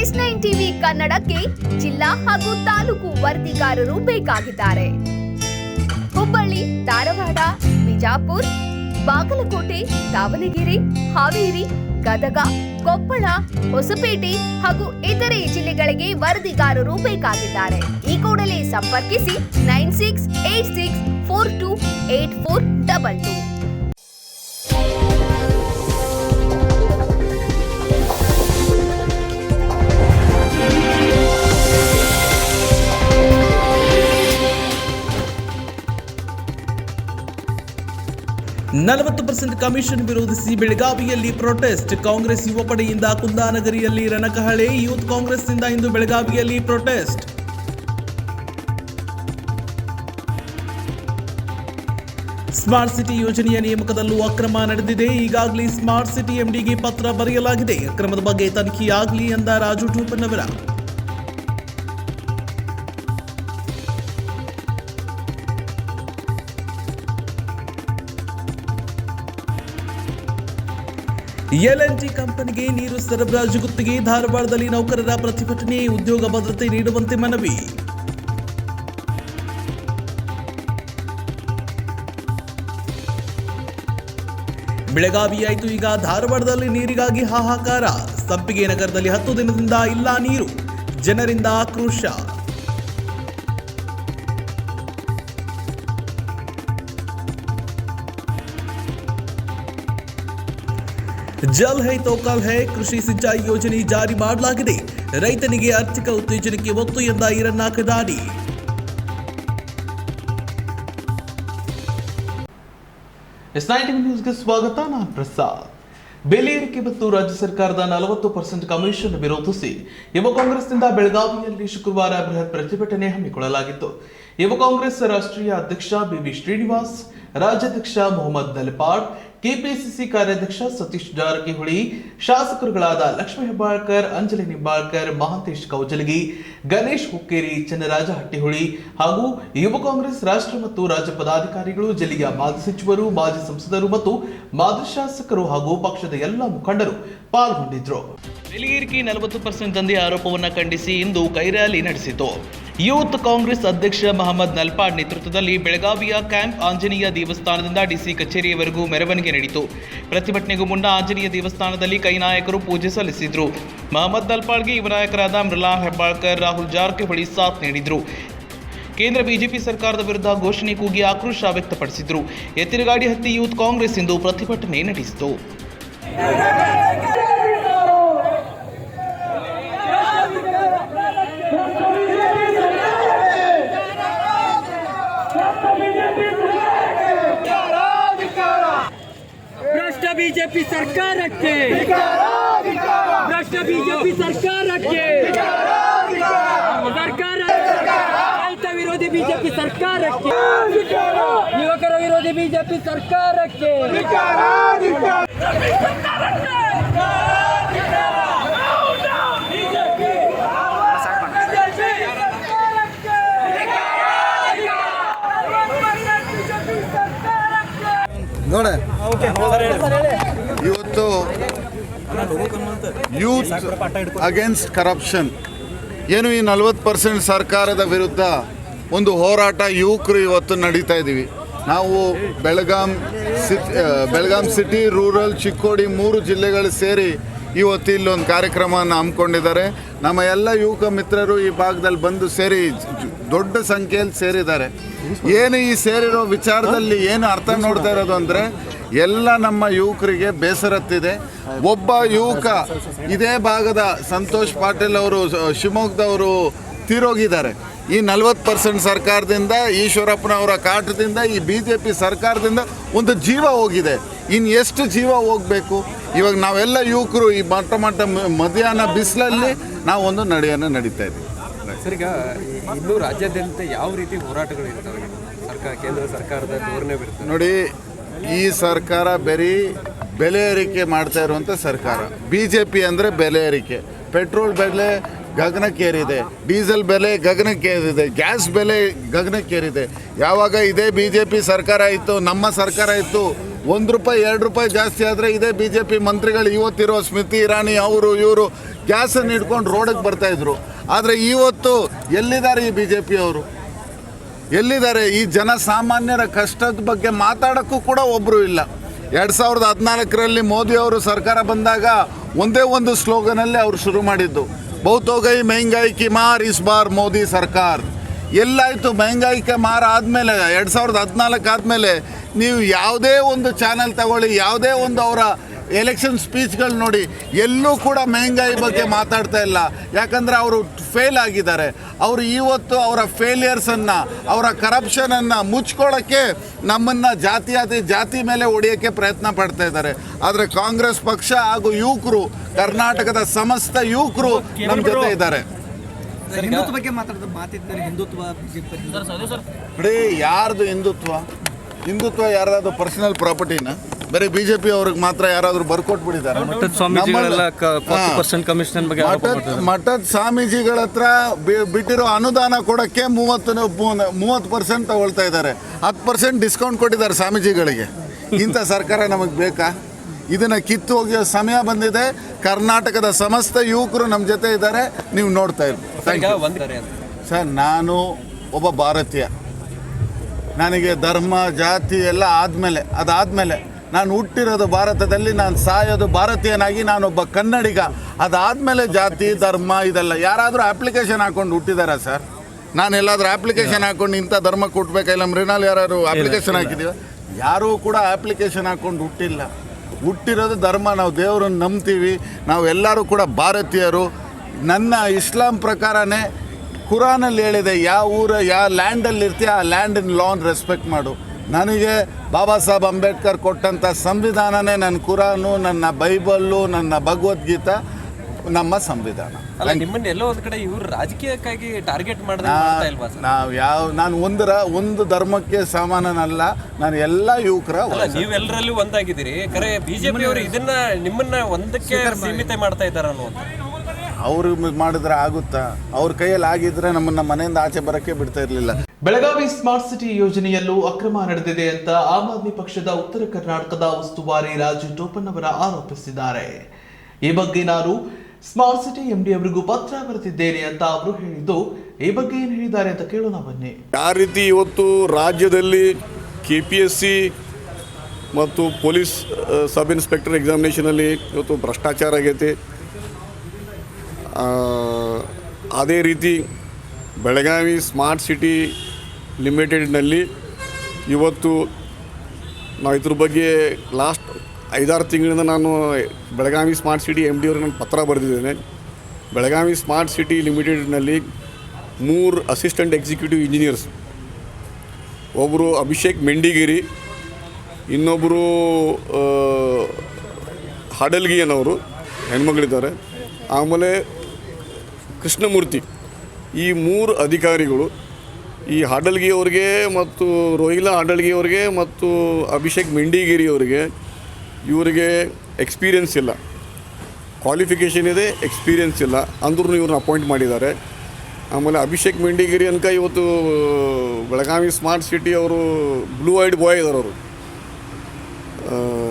S9 TV ಕನ್ನಡಕ್ಕೆ ಜಿಲ್ಲಾ ಹಾಗೂ ತಾಲೂಕು ವರದಿಗಾರರು ಬೇಕಾಗಿದ್ದಾರೆ. ಹುಬ್ಬಳ್ಳಿ, ಧಾರವಾಡ, ಬಿಜಾಪುರ, ಬಾಗಲಕೋಟೆ, ದಾವಣಗೆರೆ, ಹಾವೇರಿ, ಗದಗ, ಕೊಪ್ಪಳ, ಹೊಸಪೇಟೆ ಹಾಗೂ ಇತರೆ ಜಿಲ್ಲೆಗಳಿಗೆ ವರದಿಗಾರರು ಬೇಕಾಗಿದ್ದಾರೆ. ಈ ಕೂಡಲೇ ಸಂಪರ್ಕಿಸಿ 9686428422. ಕಮಿಷನ್ ವಿರೋಧಿಸಿ ಬೆಳಗಾವಿಯಲ್ಲಿ ಪ್ರೊಟೆಸ್ಟ್. ಕಾಂಗ್ರೆಸ್ ಯುವ ಪಡೆಯಿಂದ ಕುಂದಾನಗರಿಯಲ್ಲಿ ರಣಕಹಳೆ. ಯೂತ್ ಕಾಂಗ್ರೆಸ್ನಿಂದ ಇಂದು ಬೆಳಗಾವಿಯಲ್ಲಿ ಪ್ರೊಟೆಸ್ಟ್. ಸ್ಮಾರ್ಟ್ ಸಿಟಿ ಯೋಜನೆಯ ನೇಮಕದಲ್ಲೂ ಅಕ್ರಮ ನಡೆದಿದೆ. ಈಗಾಗಲೇ ಸ್ಮಾರ್ಟ್ ಸಿಟಿ ಎಂಡಿಗೆ ಪತ್ರ ಬರೆಯಲಾಗಿದೆ. ಅಕ್ರಮದ ಬಗ್ಗೆ ತನಿಖೆಯಾಗಲಿ ಎಂದ ರಾಜು ಟೂಪನ್ನವರ. L&T ಕಂಪನಿಗೆ ನೀರು ಸರಬರಾಜು ಗುತ್ತಿಗೆ. ಧಾರವಾಡದಲ್ಲಿ ನೌಕರರ ಪ್ರತಿಭಟನೆ. ಉದ್ಯೋಗ ಭದ್ರತೆ ನೀಡುವಂತೆ ಮನವಿ. ಬೆಳಗಾವಿಯಾಯಿತು, ಈಗ ಧಾರವಾಡದಲ್ಲಿ ನೀರಿಗಾಗಿ ಹಾಹಾಕಾರ. ಸಂಪಿಗೆ ನಗರದಲ್ಲಿ 10 ದಿನದಿಂದ ಇಲ್ಲ ನೀರು. ಜನರಿಂದ ಆಕ್ರೋಶ. ಜಲ್ ಹೈ ತೋ ಕಲ್ ಹೈ ಕೃಷಿ ಸಿಂಚಾಯಿ ಯೋಜನೆ ಜಾರಿ ಮಾಡಲಾಗಿದೆ. ರೈತನಿಗೆ ಆರ್ಥಿಕ ಉತ್ತೇಜನಕ್ಕೆ ಒತ್ತು ಎಂದ ಈರಣ್ಣ ಕದಾಡಿ. S9 ನ್ಯೂಸ್ಗೆ ಸ್ವಾಗತ. ನಾನು ಪ್ರಸಾದ್. ಬೆಲೆ ಏರಿಕೆ ಮತ್ತು ರಾಜ್ಯ ಸರ್ಕಾರದ 40% ಕಮಿಷನ್ ವಿರೋಧಿಸಿ ಯುವ ಕಾಂಗ್ರೆಸ್ನಿಂದ ಬೆಳಗಾವಿಯಲ್ಲಿ ಶುಕ್ರವಾರ ಬೃಹತ್ ಪ್ರತಿಭಟನೆ ಹಮ್ಮಿಕೊಳ್ಳಲಾಗಿತ್ತು. ಯುವ ಕಾಂಗ್ರೆಸ್ ರಾಷ್ಟ್ರೀಯ ಅಧ್ಯಕ್ಷ BV ಶ್ರೀನಿವಾಸ್, ರಾಜ್ಯಾಧ್ಯಕ್ಷ ಮೊಹಮ್ಮದ್ ನಲ್ಪಾಡ್, ಕೆಪಿಸಿಸಿ ಕಾರ್ಯಾಧ್ಯಕ್ಷ ಸತೀಶ್ ಜಾರಕಿಹೊಳಿ, ಶಾಸಕರುಗಳಾದ ಲಕ್ಷ್ಮೀ ಹೆಬ್ಬಾಳ್ಕರ್, ಅಂಜಲಿ ನಿಂಬಾಳ್ಕರ್, ಮಹಾಂತೇಶ್ ಕೌಜಲಗಿ, ಗಣೇಶ್ ಹುಕ್ಕೇರಿ, ಚನ್ನರಾಜ ಹಟ್ಟಿಹೊಳಿ ಹಾಗೂ ಯುವ ಕಾಂಗ್ರೆಸ್ ರಾಷ್ಟ್ರ ಮತ್ತು ರಾಜ್ಯ ಪದಾಧಿಕಾರಿಗಳು, ಜಿಲ್ಲೆಯ ಮಾಜಿ ಸಚಿವರು, ಮಾಜಿ ಸಂಸದರು ಮತ್ತು ಮಾಜಿ ಶಾಸಕರು ಹಾಗೂ ಪಕ್ಷದ ಎಲ್ಲ ಮುಖಂಡರು ಪಾಲ್ಗೊಂಡಿದ್ರು. ಬೆಲೆ ಏರಿಕೆ 40% ದಂಧೆ ಆರೋಪವನ್ನು ಖಂಡಿಸಿ ಇಂದು ಕೈ ರ್ಯಾಲಿ ನಡೆಸಿತು. ಯೂತ್ ಕಾಂಗ್ರೆಸ್ ಅಧ್ಯಕ್ಷ ಮೊಹಮ್ಮದ್ ನಲ್ಪಾಡ್ ನೇತೃತ್ವದಲ್ಲಿ ಬೆಳಗಾವಿಯ ಕ್ಯಾಂಪ್ ಆಂಜನೇಯ ದೇವಸ್ಥಾನದಿಂದ ಡಿಸಿ ಕಚೇರಿಯವರೆಗೂ ಮೆರವಣಿಗೆ ನಡೆಯಿತು. ಪ್ರತಿಭಟನೆಗೂ ಮುನ್ನ ಆಂಜನೇಯ ದೇವಸ್ಥಾನದಲ್ಲಿ ಕೈ ನಾಯಕರು ಪೂಜೆ ಸಲ್ಲಿಸಿದ್ರು. ಮೊಹಮ್ಮದ್ ನಲ್ಪಾಡ್ಗೆ ಯುವ ನಾಯಕರಾದ ಮೃಲಾ ಹೆಬ್ಬಾಳ್ಕರ್, ರಾಹುಲ್ ಜಾರಕಿಹೊಳಿ ಸಾಥ್ ನೀಡಿದ್ರು. ಕೇಂದ್ರ ಬಿಜೆಪಿ ಸರ್ಕಾರದ ವಿರುದ್ಧ ಘೋಷಣೆ ಕೂಗಿ ಆಕ್ರೋಶ ವ್ಯಕ್ತಪಡಿಸಿದ್ರು. ಎತ್ತಿನಗಾಡಿ ಹತ್ತಿ ಯೂತ್ ಕಾಂಗ್ರೆಸ್ ಇಂದು ಪ್ರತಿಭಟನೆ ನಡೆಸಿತು. ಬಿಜೆಪಿ ಸರ್ಕಾರಕ್ಕೆ, ಭ್ರಷ್ಟ ಬಿಜೆಪಿ ಸರ್ಕಾರಕ್ಕೆ, ಸರ್ಕಾರ ರೈತ ವಿರೋಧಿ ಬಿಜೆಪಿ ಸರ್ಕಾರಕ್ಕೆ, ಯುವಕರ ವಿರೋಧಿ ಬಿಜೆಪಿ ಸರ್ಕಾರಕ್ಕೆ. ನೋಡ ಇವತ್ತು ಯೂತ್ ಅಗೇನ್ಸ್ಟ್ ಕರಪ್ಷನ್ ಏನು ಈ 40% ಸರ್ಕಾರದ ವಿರುದ್ಧ ಒಂದು ಹೋರಾಟ ಯುವಕರು ಇವತ್ತು ನಡೀತಾ ಇದ್ದೀವಿ. ನಾವು ಬೆಳಗಾಂ ಸಿಟಿ, ರೂರಲ್, ಚಿಕ್ಕೋಡಿ 3 ಜಿಲ್ಲೆಗಳು ಸೇರಿ ಇವತ್ತು ಇಲ್ಲೊಂದು ಕಾರ್ಯಕ್ರಮವನ್ನು ಹಮ್ಮಿಕೊಂಡಿದ್ದಾರೆ. ನಮ್ಮ ಎಲ್ಲ ಯುವಕ ಮಿತ್ರರು ಈ ಭಾಗದಲ್ಲಿ ಬಂದು ಸೇರಿ ದೊಡ್ಡ ಸಂಖ್ಯೆಯಲ್ಲಿ ಸೇರಿದ್ದಾರೆ. ಏನು ಈ ಸೇರಿರೋ ವಿಚಾರದಲ್ಲಿ ಏನು ಅರ್ಥ ನೋಡ್ತಾ ಇರೋದು ಅಂದರೆ ಎಲ್ಲ ನಮ್ಮ ಯುವಕರಿಗೆ ಬೇಸರತ್ತಿದೆ. ಒಬ್ಬ ಯುವಕ ಇದೇ ಭಾಗದ ಸಂತೋಷ್ ಪಾಟೀಲ್ ಅವರು ಶಿವಮೊಗ್ಗದವರು ತೀರೋಗಿದ್ದಾರೆ. ಈ 40% ಸರ್ಕಾರದಿಂದ, ಈಶ್ವರಪ್ಪನವರ ಕಾಟದಿಂದ, ಈ BJP ಸರ್ಕಾರದಿಂದ ಒಂದು ಜೀವ ಹೋಗಿದೆ. ಇನ್ನು ಎಷ್ಟು ಜೀವ ಹೋಗಬೇಕು? ಇವಾಗ ನಾವೆಲ್ಲ ಯುವಕರು ಈ ಮಟ್ಟ ಮಧ್ಯಾಹ್ನ ಬಿಸಿಲಲ್ಲಿ ನಾವು ಒಂದು ನಡೆಯನ್ನು ನಡೀತಾ ಇದ್ದೀವಿ. ಸರ್, ಈಗ ಇನ್ನೂ ರಾಜ್ಯಾದ್ಯಂತ ಯಾವ ರೀತಿ ಹೋರಾಟಗಳು ಇರ್ತವೆ? ಕೇಂದ್ರ ಸರ್ಕಾರದ ಧೋರಣೆ ಬರುತ್ತೆ ನೋಡಿ. ಈ ಸರ್ಕಾರ ಬರೀ ಬೆಲೆ ಏರಿಕೆ ಮಾಡ್ತಾ ಇರುವಂಥ ಸರ್ಕಾರ. BJP ಅಂದರೆ ಬೆಲೆ ಏರಿಕೆ. ಪೆಟ್ರೋಲ್ ಬೆಲೆ ಗಗನಕ್ಕೇರಿದೆ, ಡೀಸೆಲ್ ಬೆಲೆ ಗಗನಕ್ಕೇರಿದೆ, ಗ್ಯಾಸ್ ಬೆಲೆ ಗಗನಕ್ಕೇರಿದೆ. ಯಾವಾಗ ಇದೇ BJP ಸರ್ಕಾರ ಇತ್ತು, ನಮ್ಮ ಸರ್ಕಾರ ಇತ್ತು, ₹1 ₹2 ಜಾಸ್ತಿ ಆದರೆ ಇದೇ BJP ಮಂತ್ರಿಗಳು ಇವತ್ತಿರೋ ಸ್ಮೃತಿ ಇರಾನಿ ಅವರು ಇವರು ಗ್ಯಾಸನ್ನು ಹಿಡ್ಕೊಂಡು ರೋಡಿಗೆ ಬರ್ತಾಯಿದ್ರು. ಆದರೆ ಇವತ್ತು ಎಲ್ಲಿದ್ದಾರೆ ಈ ಬಿ ಜೆ ಪಿಯವರು? ಎಲ್ಲಿದ್ದಾರೆ? ಈ ಜನಸಾಮಾನ್ಯರ ಕಷ್ಟದ ಬಗ್ಗೆ ಮಾತಾಡೋಕ್ಕೂ ಕೂಡ ಒಬ್ಬರು ಇಲ್ಲ. 2014ರಲ್ಲಿ ಮೋದಿಯವರು ಸರ್ಕಾರ ಬಂದಾಗ ಒಂದೇ ಒಂದು ಸ್ಲೋಗನಲ್ಲಿ ಅವರು ಶುರು ಮಾಡಿದ್ದು, ಬಹುತ್ ಹೋ ಗಯಿ ಮಹಂಗಾಯಿ ಕಿ ಮಾರ್ ಇಸ್ ಬಾರ್ ಮೋದಿ ಸರ್ಕಾರ. ಎಲ್ಲಾಯಿತು ಮಹಂಗಾಯಿ ಕಿ ಮಾರ್ ಆದಮೇಲೆ 2014 ಆದಮೇಲೆ ನೀವು ಯಾವುದೇ ಒಂದು ಚಾನಲ್ ತಗೊಳ್ಳಿ, ಯಾವುದೇ ಒಂದು ಅವರ ಎಲೆಕ್ಷನ್ ಸ್ಪೀಚ್ಗಳು ನೋಡಿ, ಎಲ್ಲೂ ಕೂಡ ಮಹಂಗಾಯಿ ಬಗ್ಗೆ ಮಾತಾಡ್ತಾ ಇಲ್ಲ. ಯಾಕಂದರೆ ಅವರು ಫೇಲ್ ಆಗಿದ್ದಾರೆ. ಅವರು ಇವತ್ತು ಅವರ ಫೇಲಿಯರ್ಸನ್ನು, ಅವರ ಕರಪ್ಷನನ್ನು ಮುಚ್ಕೊಳ್ಳೋಕ್ಕೆ ನಮ್ಮನ್ನು ಜಾತಿ ಮೇಲೆ ಹೊಡೆಯೋಕ್ಕೆ ಪ್ರಯತ್ನ ಪಡ್ತಾ ಇದ್ದಾರೆ. ಆದರೆ ಕಾಂಗ್ರೆಸ್ ಪಕ್ಷ ಹಾಗೂ ಯುವಕರು, ಕರ್ನಾಟಕದ ಸಮಸ್ತ ಯುವಕರು ನಮ್ಮ ಜೊತೆ ಇದ್ದಾರೆ. ಹಿಂದುತ್ವ ಬಗ್ಗೆ ಮಾತಾಡಿದ ಮಾತಿದ್ದಾರೆ. ಹಿಂದುತ್ವ ಬಿಜೆಪಿ ನೋಡಿ, ಯಾರ್ದು ಹಿಂದುತ್ವ ಯಾರಾದ್ರು ಪರ್ಸನಲ್ ಪ್ರಾಪರ್ಟಿನ? ಬರೀ BJP ಅವ್ರಿಗೆ ಮಾತ್ರ ಯಾರಾದರೂ ಬರ್ಕೊಟ್ಬಿಟ್ಟಿದ್ದಾರೆ? ಮಠದ ಸ್ವಾಮೀಜಿಗಳ ಹತ್ರ ಬಿಟ್ಟಿರೋ ಅನುದಾನ ಕೊಡೋಕ್ಕೆ 30% ತಗೊಳ್ತಾ ಇದ್ದಾರೆ. 10% ಡಿಸ್ಕೌಂಟ್ ಕೊಟ್ಟಿದ್ದಾರೆ ಸ್ವಾಮೀಜಿಗಳಿಗೆ. ಇಂಥ ಸರ್ಕಾರ ನಮಗೆ ಬೇಕಾ? ಇದನ್ನು ಕಿತ್ತು ಹೋಗಿಯೋ ಸಮಯ ಬಂದಿದೆ. ಕರ್ನಾಟಕದ ಸಮಸ್ತ ಯುವಕರು ನಮ್ಮ ಜೊತೆ ಇದ್ದಾರೆ, ನೀವು ನೋಡ್ತಾ ಇರ್ಬೋದು. ಸರ್, ನಾನು ಒಬ್ಬ ಭಾರತೀಯ. ನನಗೆ ಧರ್ಮ ಜಾತಿ ಎಲ್ಲ ಅದಾದಮೇಲೆ ನಾನು ಹುಟ್ಟಿರೋದು ಭಾರತದಲ್ಲಿ, ನಾನು ಸಾಯೋದು ಭಾರತೀಯನಾಗಿ, ನಾನೊಬ್ಬ ಕನ್ನಡಿಗ. ಅದಾದಮೇಲೆ ಜಾತಿ ಧರ್ಮ ಇದೆಲ್ಲ ಯಾರಾದರೂ ಅಪ್ಲಿಕೇಶನ್ ಹಾಕ್ಕೊಂಡು ಹುಟ್ಟಿದಾರಾ ಸರ್? ನಾನು ಎಲ್ಲಾದರೂ ಅಪ್ಲಿಕೇಶನ್ ಹಾಕ್ಕೊಂಡು ಇಂಥ ಧರ್ಮ ಕೊಡ್ಬೇಕಾ? ಇಲ್ಲ ಮೃಣಾಲ್ ಯಾರು ಅಪ್ಲಿಕೇಶನ್ ಹಾಕಿದ್ದೀವ? ಯಾರೂ ಕೂಡ ಅಪ್ಲಿಕೇಶನ್ ಹಾಕ್ಕೊಂಡು ಹುಟ್ಟಿಲ್ಲ. ಹುಟ್ಟಿರೋದು ಧರ್ಮ. ನಾವು ದೇವರನ್ನು ನಂಬ್ತೀವಿ. ನಾವು ಎಲ್ಲರೂ ಕೂಡ ಭಾರತೀಯರು. ನನ್ನ ಇಸ್ಲಾಂ ಪ್ರಕಾರನೇ ಕುರಾನಲ್ಲಿ ಹೇಳಿದೆ, ಯಾವ ಲ್ಯಾಂಡಲ್ಲಿ ಇರ್ತೀಯ ಆ ಲ್ಯಾಂಡಿನ ಲಾನ್ ರೆಸ್ಪೆಕ್ಟ್ ಮಾಡು. ನನಗೆ ಬಾಬಾ ಸಾಹೇಬ್ ಅಂಬೇಡ್ಕರ್ ಕೊಟ್ಟಂಥ ಸಂವಿಧಾನನೇ ನನ್ನ ಕುರಾನು, ನನ್ನ ಬೈಬಲ್ಲು, ನನ್ನ ಭಗವದ್ಗೀತಾ ನಮ್ಮ ಸಂವಿಧಾನ. ಅಲ್ಲ, ನಿಮ್ಮನ್ನ ಎಲ್ಲೋ ಒಂದು ಕಡೆ ಇವರು ರಾಜಕೀಯಕ್ಕಾಗಿ ಟಾರ್ಗೆಟ್ ನಾನು ಒಂದು ಧರ್ಮಕ್ಕೆ ಸಮಾನನಲ್ಲ. ನಾನು ಎಲ್ಲ ಯುವಕರ. ನೀವೆಲ್ಲರಲ್ಲೂ ಒಂದಾಗಿದ್ದೀರಿ. ಖರೆ ಬಿಜೆಪಿ ಅವರು ಇದನ್ನ ನಿಮ್ಮನ್ನ ಒಂದಕ್ಕೆ ಸೀಮಿತ ಮಾಡ್ತಾ ಇದ್ದಾರೆ ಅನ್ನುವಂಥ. ಅವರು ಮಾಡಿದ್ರೆ ಆಗುತ್ತಾ? ಅವ್ರ ಕೈಯಲ್ಲಿ ಆಗಿದ್ರೆ ನಮ್ಮನ್ನ ಮನೆಯಿಂದ ಆಚೆ ಬರಕ್ಕೆ ಬಿಡ್ತಾ ಇರಲಿಲ್ಲ. ಬೆಳಗಾವಿ ಸ್ಮಾರ್ಟ್ ಸಿಟಿ ಯೋಜನೆಯಲ್ಲೂ ಅಕ್ರಮ ನಡೆದಿದೆ ಅಂತ ಆಮ್ ಆದ್ಮಿ ಪಕ್ಷದ ಉತ್ತರ ಕರ್ನಾಟಕದ ಉಸ್ತುವಾರಿ ರಾಜು ಟೋಪನ್ನವರ ಆರೋಪಿಸಿದ್ದಾರೆ. ಈ ಬಗ್ಗೆ ನಾನು ಸ್ಮಾರ್ಟ್ ಸಿಟಿ MD ಅವರಿಗೂ ಪತ್ರ ಬರೆದಿದ್ದೇನೆ ಅಂತ ಅವರು ಹೇಳಿದ್ದು. ಈ ಬಗ್ಗೆ ಏನು ಹೇಳಿದ್ದಾರೆ ಅಂತ ಕೇಳೋಣ ಬನ್ನಿ. ಯಾವ ರೀತಿ ಇವತ್ತು ರಾಜ್ಯದಲ್ಲಿ KPSC ಮತ್ತು ಪೊಲೀಸ್ ಸಬ್ ಇನ್ಸ್ಪೆಕ್ಟರ್ ಎಕ್ಸಾಮಿನೇಷನಲ್ಲಿ ಇವತ್ತು ಭ್ರಷ್ಟಾಚಾರ ಆಗೈತೆ, ಅದೇ ರೀತಿ ಬೆಳಗಾವಿ ಸ್ಮಾರ್ಟ್ ಸಿಟಿ ಲಿಮಿಟೆಡ್ನಲ್ಲಿ ಇವತ್ತು ನಾವು ಇದ್ರ ಬಗ್ಗೆ ಲಾಸ್ಟ್ 5-6 ತಿಂಗಳಿಂದ ನಾನು ಬೆಳಗಾವಿ ಸ್ಮಾರ್ಟ್ ಸಿಟಿ MD ಅವ್ರಿಗೆ ನಾನು ಪತ್ರ ಬರೆದಿದ್ದೇನೆ. ಬೆಳಗಾವಿ ಸ್ಮಾರ್ಟ್ ಸಿಟಿ ಲಿಮಿಟೆಡ್ನಲ್ಲಿ 3 ಅಸಿಸ್ಟೆಂಟ್ ಎಕ್ಸಿಕ್ಯೂಟಿವ್ ಇಂಜಿನಿಯರ್ಸ್, ಒಬ್ಬರು ಅಭಿಷೇಕ್ ಮೆಂಡಿಗಿರಿ, ಇನ್ನೊಬ್ಬರು ಹಾಡಲ್ಗಿ ಅನ್ನೋರು ಹೆಣ್ಮಗಳಿದ್ದಾರೆ, ಆಮೇಲೆ ಕೃಷ್ಣಮೂರ್ತಿ. ಈ 3 ಅಧಿಕಾರಿಗಳು ಈ ಹಾಡಲ್ಗಿ ಅವ್ರಿಗೆ ಮತ್ತು ರೋಹಿಲಾ ಹಾಡಲ್ಗಿ ಅವ್ರಿಗೆ ಮತ್ತು ಅಭಿಷೇಕ್ ಮೆಂಡಿಗಿರಿ ಅವರಿಗೆ ಇವರಿಗೆ ಎಕ್ಸ್ಪೀರಿಯನ್ಸ್ ಇಲ್ಲ, ಕ್ವಾಲಿಫಿಕೇಷನ್ ಇದೆ, ಎಕ್ಸ್ಪೀರಿಯನ್ಸ್ ಇಲ್ಲ, ಅಂದ್ರೂ ಇವ್ರನ್ನ ಅಪಾಯಿಂಟ್ ಮಾಡಿದ್ದಾರೆ. ಆಮೇಲೆ ಅಭಿಷೇಕ್ ಮೆಂಡಿಗಿರಿ ಅನ್ಕ ಇವತ್ತು ಬೆಳಗಾವಿ ಸ್ಮಾರ್ಟ್ ಸಿಟಿ ಅವರು ಬ್ಲೂ ಐಡ್ ಬಾಯ್ ಇದ್ದಾರೆ. ಅವರು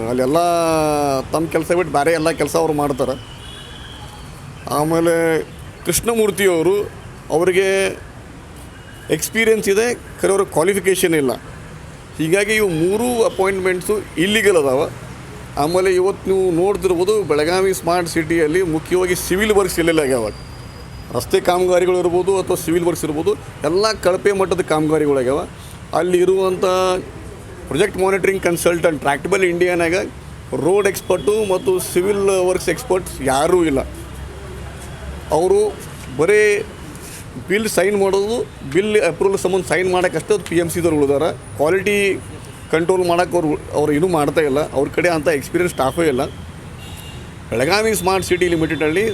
ಅಲ್ಲೆಲ್ಲ ತಮ್ಮ ಕೆಲಸ ಬಿಟ್ಟು ಬೇರೆ ಎಲ್ಲ ಕೆಲಸ ಅವ್ರು ಮಾಡ್ತಾರೆ. ಆಮೇಲೆ ಕೃಷ್ಣಮೂರ್ತಿಯವರು ಅವರಿಗೆ ಎಕ್ಸ್ಪೀರಿಯನ್ಸ್ ಇದೆ, ಖರೆ ಅವ್ರಿಗೆ ಕ್ವಾಲಿಫಿಕೇಷನ್ ಇಲ್ಲ. ಹೀಗಾಗಿ ಇವು 3 ಅಪಾಯಿಂಟ್ಮೆಂಟ್ಸು ಇಲ್ಲಿಗಲ್ ಅದಾವೆ. ಆಮೇಲೆ ಇವತ್ತು ನೀವು ನೋಡ್ತಿರ್ಬೋದು ಬೆಳಗಾವಿ ಸ್ಮಾರ್ಟ್ ಸಿಟಿಯಲ್ಲಿ ಮುಖ್ಯವಾಗಿ ಸಿವಿಲ್ ವರ್ಕ್ಸ್ ಎಲ್ಲೆಲ್ಲ ಆಗ್ಯಾವ. ರಸ್ತೆ ಕಾಮಗಾರಿಗಳು ಇರ್ಬೋದು ಅಥವಾ ಸಿವಿಲ್ ವರ್ಕ್ಸ್ ಇರ್ಬೋದು, ಎಲ್ಲ ಕಳಪೆ ಮಟ್ಟದ ಕಾಮಗಾರಿಗಳಾಗ್ಯಾವ. ಅಲ್ಲಿ ಇರುವಂಥ ಪ್ರೊಜೆಕ್ಟ್ ಮಾನಿಟರಿಂಗ್ ಕನ್ಸಲ್ಟೆಂಟ್ ಟ್ರ್ಯಾಕ್ಟಬಲ್ ಇಂಡಿಯಾನಾಗ ರೋಡ್ ಎಕ್ಸ್ಪರ್ಟು ಮತ್ತು ಸಿವಿಲ್ ವರ್ಕ್ಸ್ ಎಕ್ಸ್ಪರ್ಟ್ಸ್ ಯಾರೂ ಇಲ್ಲ. ಅವರು ಬರೀ ಬಿಲ್ ಸೈನ್ ಮಾಡೋದು, ಬಿಲ್ ಅಪ್ರೂವಲ್ ಸಂಬಂಧ ಸೈನ್ ಮಾಡೋಕ್ಕಷ್ಟೇ ಅದು PMCದವ್ರು ಉಳಿದಾರೆ. ಕ್ವಾಲಿಟಿ ಕಂಟ್ರೋಲ್ ಮಾಡೋಕ್ಕೆ ಅವ್ರು ಇನ್ನೂ ಮಾಡ್ತಾ ಇಲ್ಲ. ಅವ್ರ ಕಡೆ ಅಂಥ ಎಕ್ಸ್ಪೀರಿಯನ್ಸ್ ಸ್ಟಾಫೇ ಇಲ್ಲ. ಬೆಳಗಾವಿ ಸ್ಮಾರ್ಟ್ ಸಿಟಿ ಲಿಮಿಟೆಡಲ್ಲಿ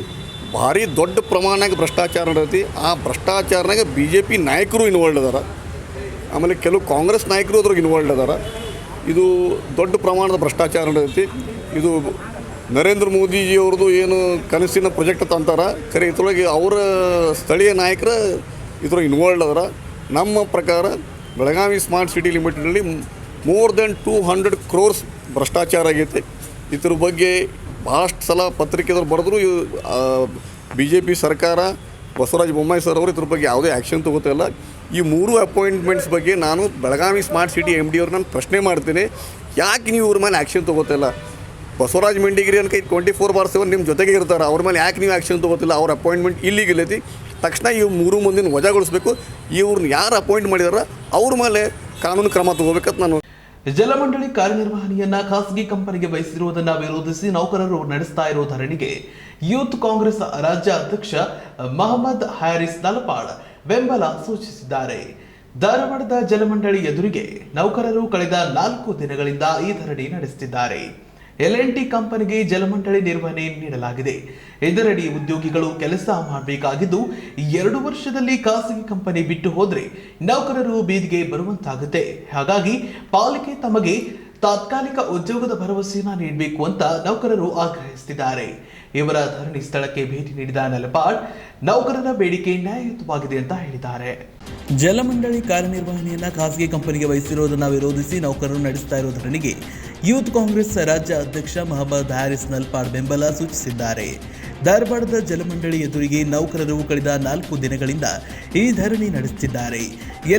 ಭಾರಿ ದೊಡ್ಡ ಪ್ರಮಾಣಕ್ಕೆ ಭ್ರಷ್ಟಾಚಾರ ನಡೆದೈತಿ. ಆ ಭ್ರಷ್ಟಾಚಾರನಾಗ BJP ನಾಯಕರು ಇನ್ವಾಲ್ಡ್ ಅದಾರ, ಆಮೇಲೆ ಕೆಲವು ಕಾಂಗ್ರೆಸ್ ನಾಯಕರು ಅದ್ರಾಗ ಇನ್ವಾಲ್ಡ್ ಅದಾರ. ಇದು ದೊಡ್ಡ ಪ್ರಮಾಣದ ಭ್ರಷ್ಟಾಚಾರ ನಡೆದೈತಿ. ಇದು ನರೇಂದ್ರ ಮೋದಿಜಿಯವ್ರದ್ದು ಏನು ಕನಸಿನ ಪ್ರಾಜೆಕ್ಟ್ ತಂತಾರ, ಖರೆ ಇದ್ರೊಳಗೆ ಅವರ ಸ್ಥಳೀಯ ನಾಯಕರು ಇದ್ರೊಳಗೆ ಇನ್ವಾಲ್ಡ್ ಅದಾರ. ನಮ್ಮ ಪ್ರಕಾರ ಬೆಳಗಾವಿ ಸ್ಮಾರ್ಟ್ ಸಿಟಿ ಲಿಮಿಟೆಡಲ್ಲಿ more than 200 crores ಭ್ರಷ್ಟಾಚಾರ ಆಗೈತೆ. ಇದ್ರ ಬಗ್ಗೆ ಭಾಳಷ್ಟು ಸಲ ಪತ್ರಿಕೆದವ್ರು ಬರೆದ್ರು ಬಿ ಜೆ ಪಿ ಸರ್ಕಾರ ಬಸವರಾಜ ಬೊಮ್ಮಾಯಿ ಸರ್ ಅವರು ಇದ್ರ ಬಗ್ಗೆ ಯಾವುದೇ ಆ್ಯಕ್ಷನ್ ತೊಗೋತಿಲ್ಲ. ಈ 3 ಅಪಾಯಿಂಟ್ಮೆಂಟ್ಸ್ ಬಗ್ಗೆ ನಾನು ಬೆಳಗಾವಿ ಸ್ಮಾರ್ಟ್ ಸಿಟಿ MD ಅವ್ರು ನಾನು ಪ್ರಶ್ನೆ ಮಾಡ್ತೀನಿ, ಯಾಕೆ ನೀವು ಇವ್ರ ಮೇಲೆ ಆ್ಯಕ್ಷನ್ ತೊಗೋತಿಲ್ಲ? ಬಸವರಾಜ ಮೆಂಡಿಗಿರಿ ಅನ್ಕ 24/7 ನಿಮ್ಮ ಜೊತೆಗೆ ಇರ್ತಾರೆ, ಅವ್ರ ಮೇಲೆ ಯಾಕೆ ನೀವು ಆ್ಯಕ್ಷನ್ ತೊಗೋತಿಲ್ಲ? ಅವ್ರ ಅಪಾಯಿಂಟ್ಮೆಂಟ್ ಇಲ್ಲಿಗಿಲ್ ಐತಿ. ತಕ್ಷಣ ಇವು 3 ಮಂದಿನ ವಜಾಗೊಳಿಸ್ಬೇಕು. ಇವ್ರನ್ನ ಯಾರು ಅಪಾಯಿಂಟ್ ಮಾಡಿದಾರ ಅವ್ರ ಮೇಲೆ ಕಾನೂನು ಕ್ರಮ ತಗೋಬೇಕಂತ ನಾನು. ಜಲಮಂಡಳಿ ಕಾರ್ಯನಿರ್ವಹಣೆಯನ್ನ ಖಾಸಗಿ ಕಂಪನಿಗೆ ವಹಿಸಿರುವುದನ್ನು ವಿರೋಧಿಸಿ ನೌಕರರು ನಡೆಸ್ತಾ ಇರುವ ಧರಣಿಗೆ ಯೂತ್ ಕಾಂಗ್ರೆಸ್ ರಾಜ್ಯ ಅಧ್ಯಕ್ಷ ಮಹಮ್ಮದ್ ಹ್ಯಾರಿಸ್ ನಲಪಾಡ್ ಬೆಂಬಲ ಸೂಚಿಸಿದ್ದಾರೆ. ಧಾರವಾಡದ ಜಲಮಂಡಳಿ ಎದುರಿಗೆ ನೌಕರರು ಕಳೆದ 4 ದಿನಗಳಿಂದ ಈ ಧರಣಿ ನಡೆಸುತ್ತಿದ್ದಾರೆ. L&T ಕಂಪನಿಗೆ ಜಲಮಂಡಳಿ ನಿರ್ವಹಣೆ ನೀಡಲಾಗಿದೆ. ಇದರಡಿ ಉದ್ಯೋಗಿಗಳು ಕೆಲಸ ಮಾಡಬೇಕಾಗಿದ್ದು 2 ವರ್ಷದಲ್ಲಿ ಖಾಸಗಿ ಕಂಪನಿ ಬಿಟ್ಟು ಹೋದ್ರೆ ನೌಕರರು ಬೀದಿಗೆ ಬರುವಂತಾಗುತ್ತೆ. ಹಾಗಾಗಿ ಪಾಲಿಕೆ ತಮಗೆ ತಾತ್ಕಾಲಿಕ ಉದ್ಯೋಗದ ಭರವಸೆಯನ್ನು ನೀಡಬೇಕು ಅಂತ ನೌಕರರು ಆಗ್ರಹಿಸುತ್ತಿದ್ದಾರೆ. ಇವರ ಧರಣಿ ಸ್ಥಳಕ್ಕೆ ಭೇಟಿ ನೀಡಿದ ನಲಪಾಡ್ ನೌಕರರ ಬೇಡಿಕೆ ನ್ಯಾಯಯುತವಾಗಿದೆ ಅಂತ ಹೇಳಿದ್ದಾರೆ. ಜಲಮಂಡಳಿ ಕಾರ್ಯನಿರ್ವಹಣೆಯನ್ನ ಖಾಸಗಿ ಕಂಪನಿಗೆ ವಹಿಸಿರುವುದನ್ನು ವಿರೋಧಿಸಿ ನೌಕರರು ನಡೆಸ್ತಾ ಇರೋ ಧರಣಿಗೆ ಯೂತ್ ಕಾಂಗ್ರೆಸ್ ರಾಜ್ಯ ಅಧ್ಯಕ್ಷ ಮಹಮ್ಮದ್ ಹ್ಯಾರಿಸ್ ನಲಪಾಡ್ ಬೆಂಬಲ ಸೂಚಿಸಿದ್ದಾರೆ. ಧಾರವಾಡದ ಜಲಮಂಡಳಿ ಎದುರಿಗೆ ನೌಕರರು ಕಳೆದ 4 ದಿನಗಳಿಂದ ಈ ಧರಣಿ ನಡೆಸುತ್ತಿದ್ದಾರೆ.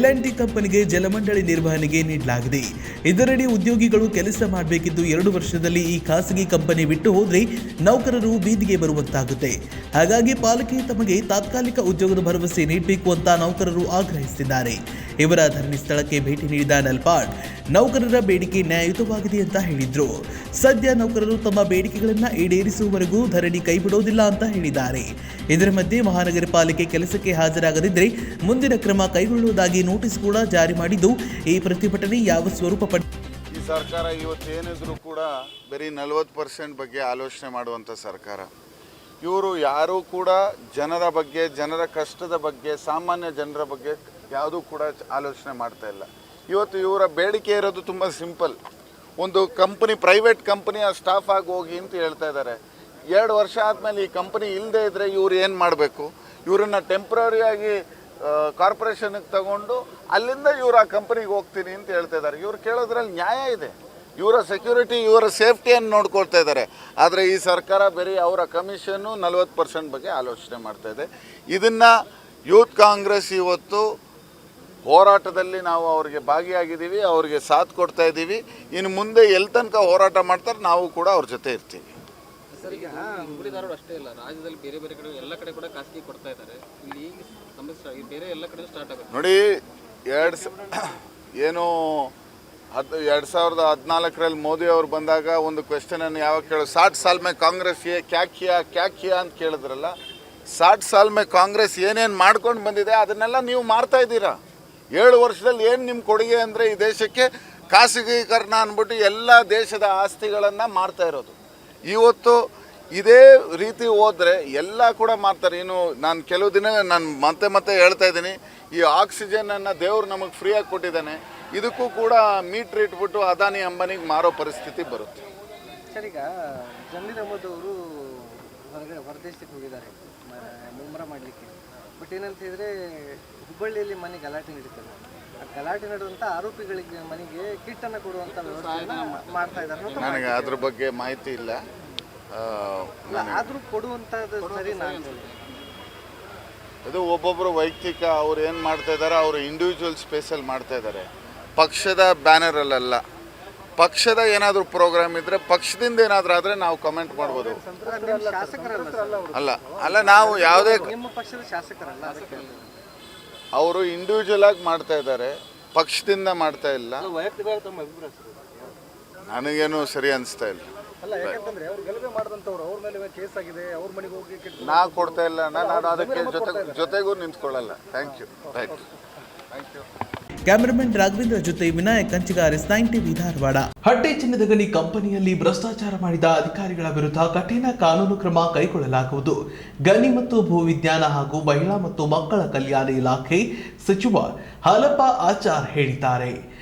L&T ಕಂಪನಿಗೆ ಜಲಮಂಡಳಿ ನಿರ್ವಹಣೆಗೆ ನೀಡಲಾಗಿದೆ. ಇದರಡಿ ಉದ್ಯೋಗಿಗಳು ಕೆಲಸ ಮಾಡಬೇಕಿದ್ದು 2 ವರ್ಷದಲ್ಲಿ ಈ ಖಾಸಗಿ ಕಂಪನಿ ಬಿಟ್ಟು ಹೋದ್ರೆ ನೌಕರರು ಬೀದಿಗೆ ಬರುವಂತಾಗುತ್ತೆ. ಹಾಗಾಗಿ ಪಾಲಿಕೆ ತಮಗೆ ತಾತ್ಕಾಲಿಕ ಉದ್ಯೋಗದ ಭರವಸೆ ನೀಡಬೇಕು ಅಂತ ನೌಕರರು ಆಗ್ರಹಿಸಿದ್ದಾರೆ. ಇವರ ಧರಣಿ ಸ್ಥಳಕ್ಕೆ ಭೇಟಿ ನೀಡಿದ ನಲಪಾಡ್ ನೌಕರರ ಬೇಡಿಕೆ ನ್ಯಾಯಯುತವಾಗಿದೆ ಅಂತ ಹೇಳಿದ್ರು. ಸದ್ಯ ನೌಕರರು ತಮ್ಮ ಬೇಡಿಕೆಗಳನ್ನು ಈಡೇರಿಸುವವರೆಗೂ ಧರಣಿ ಕೈಬಿಡೋದಿಲ್ಲ ಅಂತ ಹೇಳಿದ್ದಾರೆ. ಇದರ ಮಧ್ಯೆ ಮಹಾನಗರ ಪಾಲಿಕೆ ಕೆಲಸಕ್ಕೆ ಹಾಜರಾಗದಿದ್ದರೆ ಮುಂದಿನ ಕ್ರಮ ಕೈಗೊಳ್ಳುವುದಾಗಿ ನೋಟಿಸ್ ಕೂಡ ಜಾರಿ ಮಾಡಿದ್ದು, ಈ ಪ್ರತಿಭಟನೆ ಯಾವ ಸ್ವರೂಪ ಈ ಸರ್ಕಾರ ಇವತ್ತೇನಿದ್ರು ಕೂಡ ಬರೀ 40% ಬಗ್ಗೆ ಆಲೋಚನೆ ಮಾಡುವಂಥ ಸರ್ಕಾರ. ಇವರು ಯಾರೂ ಕೂಡ ಜನರ ಬಗ್ಗೆ, ಜನರ ಕಷ್ಟದ ಬಗ್ಗೆ, ಸಾಮಾನ್ಯ ಜನರ ಬಗ್ಗೆ ಯಾವುದೂ ಕೂಡ ಆಲೋಚನೆ ಮಾಡ್ತಾ ಇಲ್ಲ. ಇವತ್ತು ಇವರ ಬೇಡಿಕೆ ಇರೋದು ತುಂಬ ಸಿಂಪಲ್. ಒಂದು ಕಂಪನಿ, ಪ್ರೈವೇಟ್ ಕಂಪನಿಯ ಸ್ಟಾಫ್ ಆಗಿ ಹೋಗಿ ಅಂತ ಹೇಳ್ತಾ ಇದ್ದಾರೆ. 2 ವರ್ಷ ಆದಮೇಲೆ ಈ ಕಂಪನಿ ಇಲ್ಲದೆ ಇದ್ದರೆ ಇವ್ರು ಏನು ಮಾಡಬೇಕು? ಇವರನ್ನು ಟೆಂಪ್ರರಿಯಾಗಿ ಕಾರ್ಪೊರೇಷನ್ಗೆ ತಗೊಂಡು ಅಲ್ಲಿಂದ ಇವರು ಆ ಕಂಪನಿಗೆ ಹೋಗ್ತೀನಿ ಅಂತ ಹೇಳ್ತಾ ಇದ್ದಾರೆ. ಇವ್ರು ಕೇಳೋದ್ರಲ್ಲಿ ನ್ಯಾಯ ಇದೆ. ಇವರ ಸೆಕ್ಯೂರಿಟಿ, ಇವರ ಸೇಫ್ಟಿಯನ್ನು ನೋಡ್ಕೊಳ್ತಾ ಇದ್ದಾರೆ. ಆದರೆ ಈ ಸರ್ಕಾರ ಬರೀ ಅವರ ಕಮಿಷನ್ನು 40% ಬಗ್ಗೆ ಆಲೋಚನೆ ಮಾಡ್ತಾ ಇದೆ. ಇದನ್ನು ಯೂತ್ ಕಾಂಗ್ರೆಸ್ ಇವತ್ತು ಹೋರಾಟದಲ್ಲಿ ನಾವು ಅವರಿಗೆ ಭಾಗಿಯಾಗಿದ್ದೀವಿ, ಅವರಿಗೆ ಸಾಥ್ ಕೊಡ್ತಾ ಇದ್ದೀವಿ. ಇನ್ನು ಮುಂದೆ ಎಲ್ಲಿ ತನಕ ಹೋರಾಟ ಮಾಡ್ತಾರೆ ನಾವು ಕೂಡ ಅವ್ರ ಜೊತೆ ಇರ್ತೀವಿ. ಸರ್, ಈಗ ಹುಬ್ಬಳ್ಳಿ ಧಾರವಾಡ ಅಷ್ಟೇ ಇಲ್ಲ, ರಾಜ್ಯದಲ್ಲಿ ಬೇರೆ ಬೇರೆ ಕಡೆ ಎಲ್ಲ ಕಡೆ ಕೂಡ ಖಾಸಗಿ ಕೊಡ್ತಾ ಇದ್ದಾರೆ. ಇಲ್ಲಿ ಸಮಸ್ಯೆ ಬೇರೆ ಎಲ್ಲ ಕಡೆ ಸ್ಟಾರ್ಟ್ ಆಗುತ್ತೆ ನೋಡಿ. 2014ರಲ್ಲಿ ಮೋದಿ ಅವರು ಬಂದಾಗ ಒಂದು ಕ್ವೆಶ್ಚನನ್ನು ಯಾವಾಗ ಕೇಳೋ, 60 ಸಾಲ್ ಮೇ ಕಾಂಗ್ರೆಸ್ ಕ್ಯಾ ಕಿಯಾ ಅಂತ ಕೇಳಿದ್ರಲ್ಲ. 60 ಸಾಲ್ ಮೇ ಕಾಂಗ್ರೆಸ್ ಏನೇನು ಮಾಡ್ಕೊಂಡು ಬಂದಿದೆ ಅದನ್ನೆಲ್ಲ ನೀವು ಮಾಡ್ತಾ ಇದ್ದೀರಾ. 7 ವರ್ಷದಲ್ಲಿ ಏನು ನಿಮ್ಮ ಕೊಡುಗೆ ಅಂದರೆ ಈ ದೇಶಕ್ಕೆ ಖಾಸಗೀಕರಣ ಅಂದ್ಬಿಟ್ಟು ಎಲ್ಲ ದೇಶದ ಆಸ್ತಿಗಳನ್ನು ಮಾರ್ತಾ ಇರೋದು. ಇವತ್ತು ಇದೇ ರೀತಿ ಹೋದರೆ ಎಲ್ಲ ಕೂಡ ಮಾಡ್ತಾರೆ. ಇನ್ನು ನಾನು ಕೆಲವು ದಿನ ನಾನು ಮತ್ತೆ ಹೇಳ್ತಾ ಇದ್ದೀನಿ, ಈ ಆಕ್ಸಿಜನನ್ನು ದೇವರು ನಮಗೆ ಫ್ರೀಯಾಗಿ ಕೊಟ್ಟಿದ್ದಾನೆ. ಇದಕ್ಕೂ ಕೂಡ ಮೀಟ್ರ್ ಇಟ್ಬಿಟ್ಟು ಅದಾನಿ ಅಂಬಾನಿಗೆ ಮಾರೋ ಪರಿಸ್ಥಿತಿ ಬರುತ್ತೆ. ಸರ್, ಈಗ ಜಮೀರ್ ಅಹಮದ್ ಅವರು ಹೊರದೇಶಕ್ಕೆ ಹೋಗಿದ್ದಾರೆ ಮುಮ್ರಾ ಮಾಡಲಿಕ್ಕೆ. ಬಟ್ ಏನಂತ ಹೇಳಿದ್ರೆ ಹುಬ್ಬಳ್ಳಿಯಲ್ಲಿ ಮನೆ ಗಲಾಟೆ ನಡೀತದೆ. ಆ ಗಲಾಟೆ ನಡೆದಂಥ ಆರೋಪಿಗಳಿಗೆ ಮನೆಗೆ ಕಿಟ್ಟನ್ನು ಕೊಡುವಂಥ ವ್ಯವಸ್ಥೆಯನ್ನು ಮಾಡ್ತಾ ಇದ್ದಾರೆ. ನನಗೆ ಅದ್ರ ಬಗ್ಗೆ ಮಾಹಿತಿ ಇಲ್ಲ. ಆದರೂ ಕೊಡುವಂಥದ್ದು ಸರಿ. ಇದು ಒಬ್ಬೊಬ್ಬರು ವೈಯಕ್ತಿಕ ಅವ್ರು ಏನು ಮಾಡ್ತಾ ಇದ್ದಾರೆ, ಅವರು ಇಂಡಿವಿಜುವಲ್ ಸ್ಪೇಸಲ್ಲಿ ಮಾಡ್ತಾ ಇದ್ದಾರೆ. ಪಕ್ಷದ ಬ್ಯಾನರಲ್ಲ. ಪಕ್ಷದ ಏನಾದರೂ ಪ್ರೋಗ್ರಾಮ್ ಇದ್ದರೆ, ಪಕ್ಷದಿಂದ ಏನಾದರೂ ಆದರೆ ನಾವು ಕಮೆಂಟ್ ಮಾಡ್ಬೋದು. ಅಲ್ಲ ನಾವು ಯಾವುದೇ ನಿಮ್ಮ ಪಕ್ಷದ ಶಾಸಕರಲ್ಲ, ಅವರು ಇಂಡಿವಿಜುವಲ್ ಆಗಿ ಮಾಡ್ತಾ ಇದ್ದಾರೆ, ಪಕ್ಷದಿಂದ ಮಾಡ್ತಾ ಇಲ್ಲ. ನನಗೇನು ಸರಿ ಅನಿಸ್ತಾ ಇಲ್ಲ. ನಾ ಕೊಡ್ತಾ ಇಲ್ಲ, ನಾನು ಅದಕ್ಕೆ ಜೊತೆಗೂ ನಿಂತ್ಕೊಳ್ಳಲ್ಲ. Thank you. Right, thank you. Cameraman Raghavendra ಜೊತೆ ವಿನಾಯಕ್ ಕಂಚಿಗಾರ್, S9 TV ಧಾರವಾಡ. ಹಟ್ಟಿ ಚಿನ್ನದ ಗಣಿ ಕಂಪನಿಯಲ್ಲಿ ಭ್ರಷ್ಟಾಚಾರ ಮಾಡಿದ ಅಧಿಕಾರಿಗಳ ವಿರುದ್ಧ ಕಠಿಣ ಕಾನೂನು ಕ್ರಮ ಕೈಗೊಳ್ಳಲಾಗುವುದು. ಗಣಿ ಮತ್ತು ಭೂವಿಜ್ಞಾನ ಹಾಗೂ ಮಹಿಳಾ ಮತ್ತು ಮಕ್ಕಳ ಕಲ್ಯಾಣ ಇಲಾಖೆ ಸಚಿವ ಹಾಲಪ್ಪ ಆಚಾರ್ ಹೇಳಿದ್ದಾರೆ.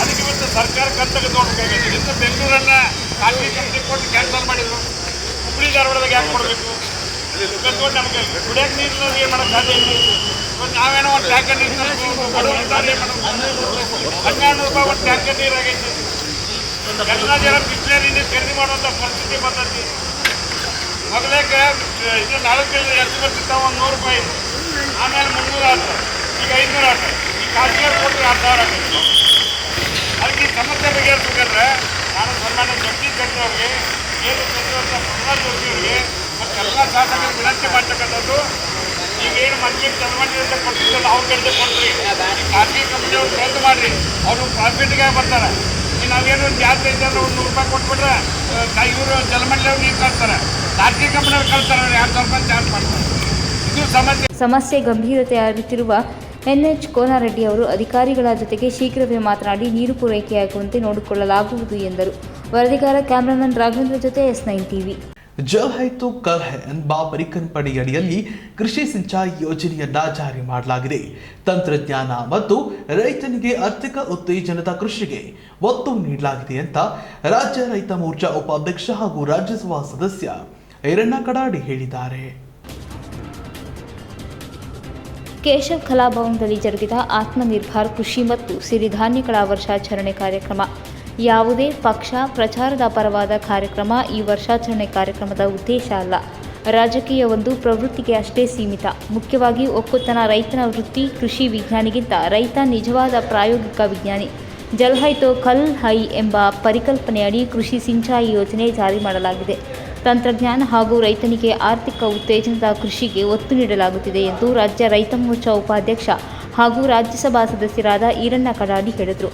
ಅದಕ್ಕೆ ಇವತ್ತು ಸರ್ಕಾರ ಕರ್ತವ್ಯ ನೋಡಬೇಕಾಗಿದೆ. ಇನ್ನು ಬೆಂಗಳೂರನ್ನು ಖಾಸಗಿ ಕಂಪ್ನಿ ಕೊಟ್ಟು ಕ್ಯಾನ್ಸಲ್ ಮಾಡಿದ್ರು, ಹುಬ್ಬಳ್ಳಿ ಧಾರವಾಡದಾಗ ಯಾಕೆ ಕೊಡಬೇಕು? ಇವತ್ತು ನಮಗೆ ಕುಡಿಯೋಕೆ ನೀರು ಏನು ಮಾಡೋಕ್ಕೆ ಸಾಧ್ಯ ಇಲ್ಲ. ಇವತ್ತು ನಾವೇನೋ ಒಂದು ಟ್ಯಾಂಕರ್ ನೀರು ಬಡವರು ಸಾಧ್ಯ ಮಾಡೋದು 1200 ರೂಪಾಯಿ ಒಂದು ಟ್ಯಾಂಕರ್ ನೀರು ಆಗೈತಿ. ಎಲ್ಲ ಜನ ಬಿಸ್ಲೇರಿ ನೀರು ಖರೀದಿ ಮಾಡುವಂಥ ಪರಿಸ್ಥಿತಿ ಬರ್ತೈತಿ. ಮೊದಲೇಕೆ ಇದು 4 ಎಷ್ಟು ಬರ್ತಿರ್ತಾವೆ, ಒಂದು 100 ರೂಪಾಯಿ, ಆಮೇಲೆ 300 ಆಯ್ತು, ಈಗ 500 ಆಯ್ತು. ಈ ಖಾಸಗಿಯವ್ರು ಕೊಟ್ಟರೆ 10,000 ಆಗೈತಿ. ಅದಕ್ಕೆ ಈ ಸಮಸ್ಯೆ ಬಗೆಹರಿಸ್ಬೇಕಂದ್ರೆ ನಾನು ಸನ್ಮಾನ್ಯ ಜಗದೀಶ್ ಶೆಟ್ಟರ್ ಅವ್ರಿಗೆ, ಏನು ಸಚಿವರಂತ ಪ್ರಹ್ಲಾದ್ ಜೋಶಿ ಅವರಿಗೆ ಮತ್ತು ಎಲ್ಲ ಶಾಸಕರು ವಿನಂತಿ ಮಾಡ್ತಕ್ಕಂಥದ್ದು, ಈಗೇನು ಮಂತ್ರಿ ಚಲಮಂಡಿಯಿಂದ ಕೊಡ್ತಿದ್ದಲ್ಲ ಅವ್ರ ಕಡೆ ಕೊಡ್ರಿ, ಖಾಸಗಿ ಕಂಪ್ನಿಯವ್ರು ರದ್ದು ಮಾಡಿರಿ, ಅವರು ಪ್ರಾಫಿಟ್ಗೆ ಬರ್ತಾರೆ. ಈಗ ನಾವೇನು ಜಾಸ್ತಿ ಇದ್ದರೆ ಒಂದು 100 ರೂಪಾಯಿ ಕೊಟ್ಬಿಟ್ರೆ ಇವರು ಜಲಮಂಡಿಯವ್ರು ನೀರು ಕಳ್ತಾರೆ, ಖಾಸಗಿ ಕಂಪ್ನಿಯವ್ರು ಕಳ್ತಾರೆ, 200 ರೂಪಾಯಿ ಚಾರ್ಜ್ ಮಾಡ್ತಾರೆ. ಇದು ಸಮಸ್ಯೆ ಗಂಭೀರತೆ ಅರಿತಿರುವ ಎನ್ಎಚ್ ಕೋನಾರೆಡ್ಡಿ ಅವರು ಅಧಿಕಾರಿಗಳ ಜೊತೆಗೆ ಶೀಘ್ರವೇ ಮಾತನಾಡಿ ನೀರು ಪೂರೈಕೆಯಾಗುವಂತೆ ನೋಡಿಕೊಳ್ಳಲಾಗುವುದು ಎಂದರು. ವರದಿಗಾರ ಕ್ಯಾಮರಾಮನ್ ರಾಘವೇಂದ್ರ ಜೊತೆ S9 ಟಿವಿ. ಜಲ್ ಹೈ ತೋ ಕಲ್ ಹೈ ಎಂಬ ಪರಿಕಲ್ಪನೆ ಅಡಿಯಲ್ಲಿ ಕೃಷಿ ಸಿಂಚಾಯಿ ಯೋಜನೆಯನ್ನ ಜಾರಿ ಮಾಡಲಾಗಿದೆ. ತಂತ್ರಜ್ಞಾನ ಮತ್ತು ರೈತನಿಗೆ ಆರ್ಥಿಕ ಉತ್ತೇಜನದ ಕೃಷಿಗೆ ಒತ್ತು ನೀಡಲಾಗಿದೆ ಅಂತ ರಾಜ್ಯ ರೈತ ಮೋರ್ಚಾ ಉಪಾಧ್ಯಕ್ಷ ಹಾಗೂ ರಾಜ್ಯಸಭಾ ಸದಸ್ಯ ಈರಣ್ಣ ಕಡಾಡಿ ಹೇಳಿದ್ದಾರೆ. ಕೇಶವ್ ಕಲಾಭವನದಲ್ಲಿ ಜರುಗಿದ ಆತ್ಮನಿರ್ಭರ್ ಕೃಷಿ ಮತ್ತು ಸಿರಿಧಾನ್ಯಗಳ ವರ್ಷಾಚರಣೆ ಕಾರ್ಯಕ್ರಮ. ಯಾವುದೇ ಪಕ್ಷ ಪ್ರಚಾರದ ಪರವಾದ ಕಾರ್ಯಕ್ರಮ ಈ ವರ್ಷಾಚರಣೆ ಕಾರ್ಯಕ್ರಮದ ಉದ್ದೇಶ ಅಲ್ಲ. ರಾಜಕೀಯ ಒಂದು ಪ್ರವೃತ್ತಿಗೆ ಅಷ್ಟೇ ಸೀಮಿತ. ಮುಖ್ಯವಾಗಿ ಒಕ್ಕೂತನ ರೈತನ ವೃತ್ತಿ. ಕೃಷಿ ವಿಜ್ಞಾನಿಗಿಂತ ರೈತ ನಿಜವಾದ ಪ್ರಾಯೋಗಿಕ ವಿಜ್ಞಾನಿ. ಜಲ್ ಹೈ ತೋ ಕಲ್ ಹೈ ಎಂಬ ಪರಿಕಲ್ಪನೆಯಡಿ ಕೃಷಿ ಸಿಂಚಾಯಿ ಯೋಜನೆ ಜಾರಿ ಮಾಡಲಾಗಿದೆ. ತಂತ್ರಜ್ಞಾನ ಹಾಗೂ ರೈತನಿಗೆ ಆರ್ಥಿಕ ಉತ್ತೇಜನದ ಕೃಷಿಗೆ ಒತ್ತು ನೀಡಲಾಗುತ್ತಿದೆ ಎಂದು ರಾಜ್ಯ ರೈತ ಮೋರ್ಚಾ ಉಪಾಧ್ಯಕ್ಷ ಹಾಗೂ ರಾಜ್ಯಸಭಾ ಸದಸ್ಯರಾದ ಈರಣ್ಣ ಕಡಾಡಿ ಹೇಳಿದರು.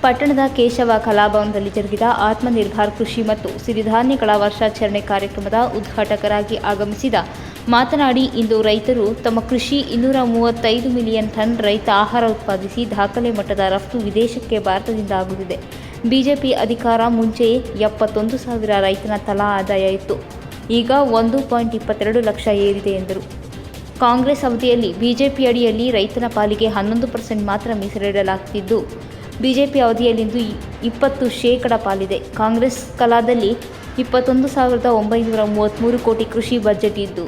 ಪಟ್ಟಣದ ಕೇಶವ ಕಲಾಭವನದಲ್ಲಿ ಜರುಗಿದ ಆತ್ಮನಿರ್ಭರ್ ಕೃಷಿ ಮತ್ತು ಸಿರಿಧಾನ್ಯಗಳ ವರ್ಷಾಚರಣೆ ಕಾರ್ಯಕ್ರಮದ ಉದ್ಘಾಟಕರಾಗಿ ಆಗಮಿಸಿದ ಮಾತನಾಡಿ, ಇಂದು ರೈತರು ತಮ್ಮ ಕೃಷಿ 235 ಮಿಲಿಯನ್ ಟನ್ ರೈತ ಆಹಾರ ಉತ್ಪಾದಿಸಿ ದಾಖಲೆ ಮಟ್ಟದ ರಫ್ತು ವಿದೇಶಕ್ಕೆ ಭಾರತದಿಂದ ಆಗುತ್ತಿದೆ. ಬಿಜೆಪಿ ಅಧಿಕಾರ ಮುಂಚೆ 71,000 ರೈತನ ತಲಾ ಆದಾಯ ಇತ್ತು. ಈಗ 1.22 ಲಕ್ಷ ಏರಿದೆ ಎಂದರು. ಕಾಂಗ್ರೆಸ್ ಅವಧಿಯಲ್ಲಿ ಬಿಜೆಪಿ ಅಡಿಯಲ್ಲಿ ರೈತನ ಪಾಲಿಗೆ 11% ಮಾತ್ರ ಮೀಸಲಿಡಲಾಗುತ್ತಿದ್ದು, ಬಿಜೆಪಿ ಅವಧಿಯಲ್ಲಿಂದು 20% ಪಾಲಿದೆ. ಕಾಂಗ್ರೆಸ್ ಕಾಲದಲ್ಲಿ 21,933 ಕೋಟಿ ಕೃಷಿ ಬಜೆಟ್ ಇದ್ದು,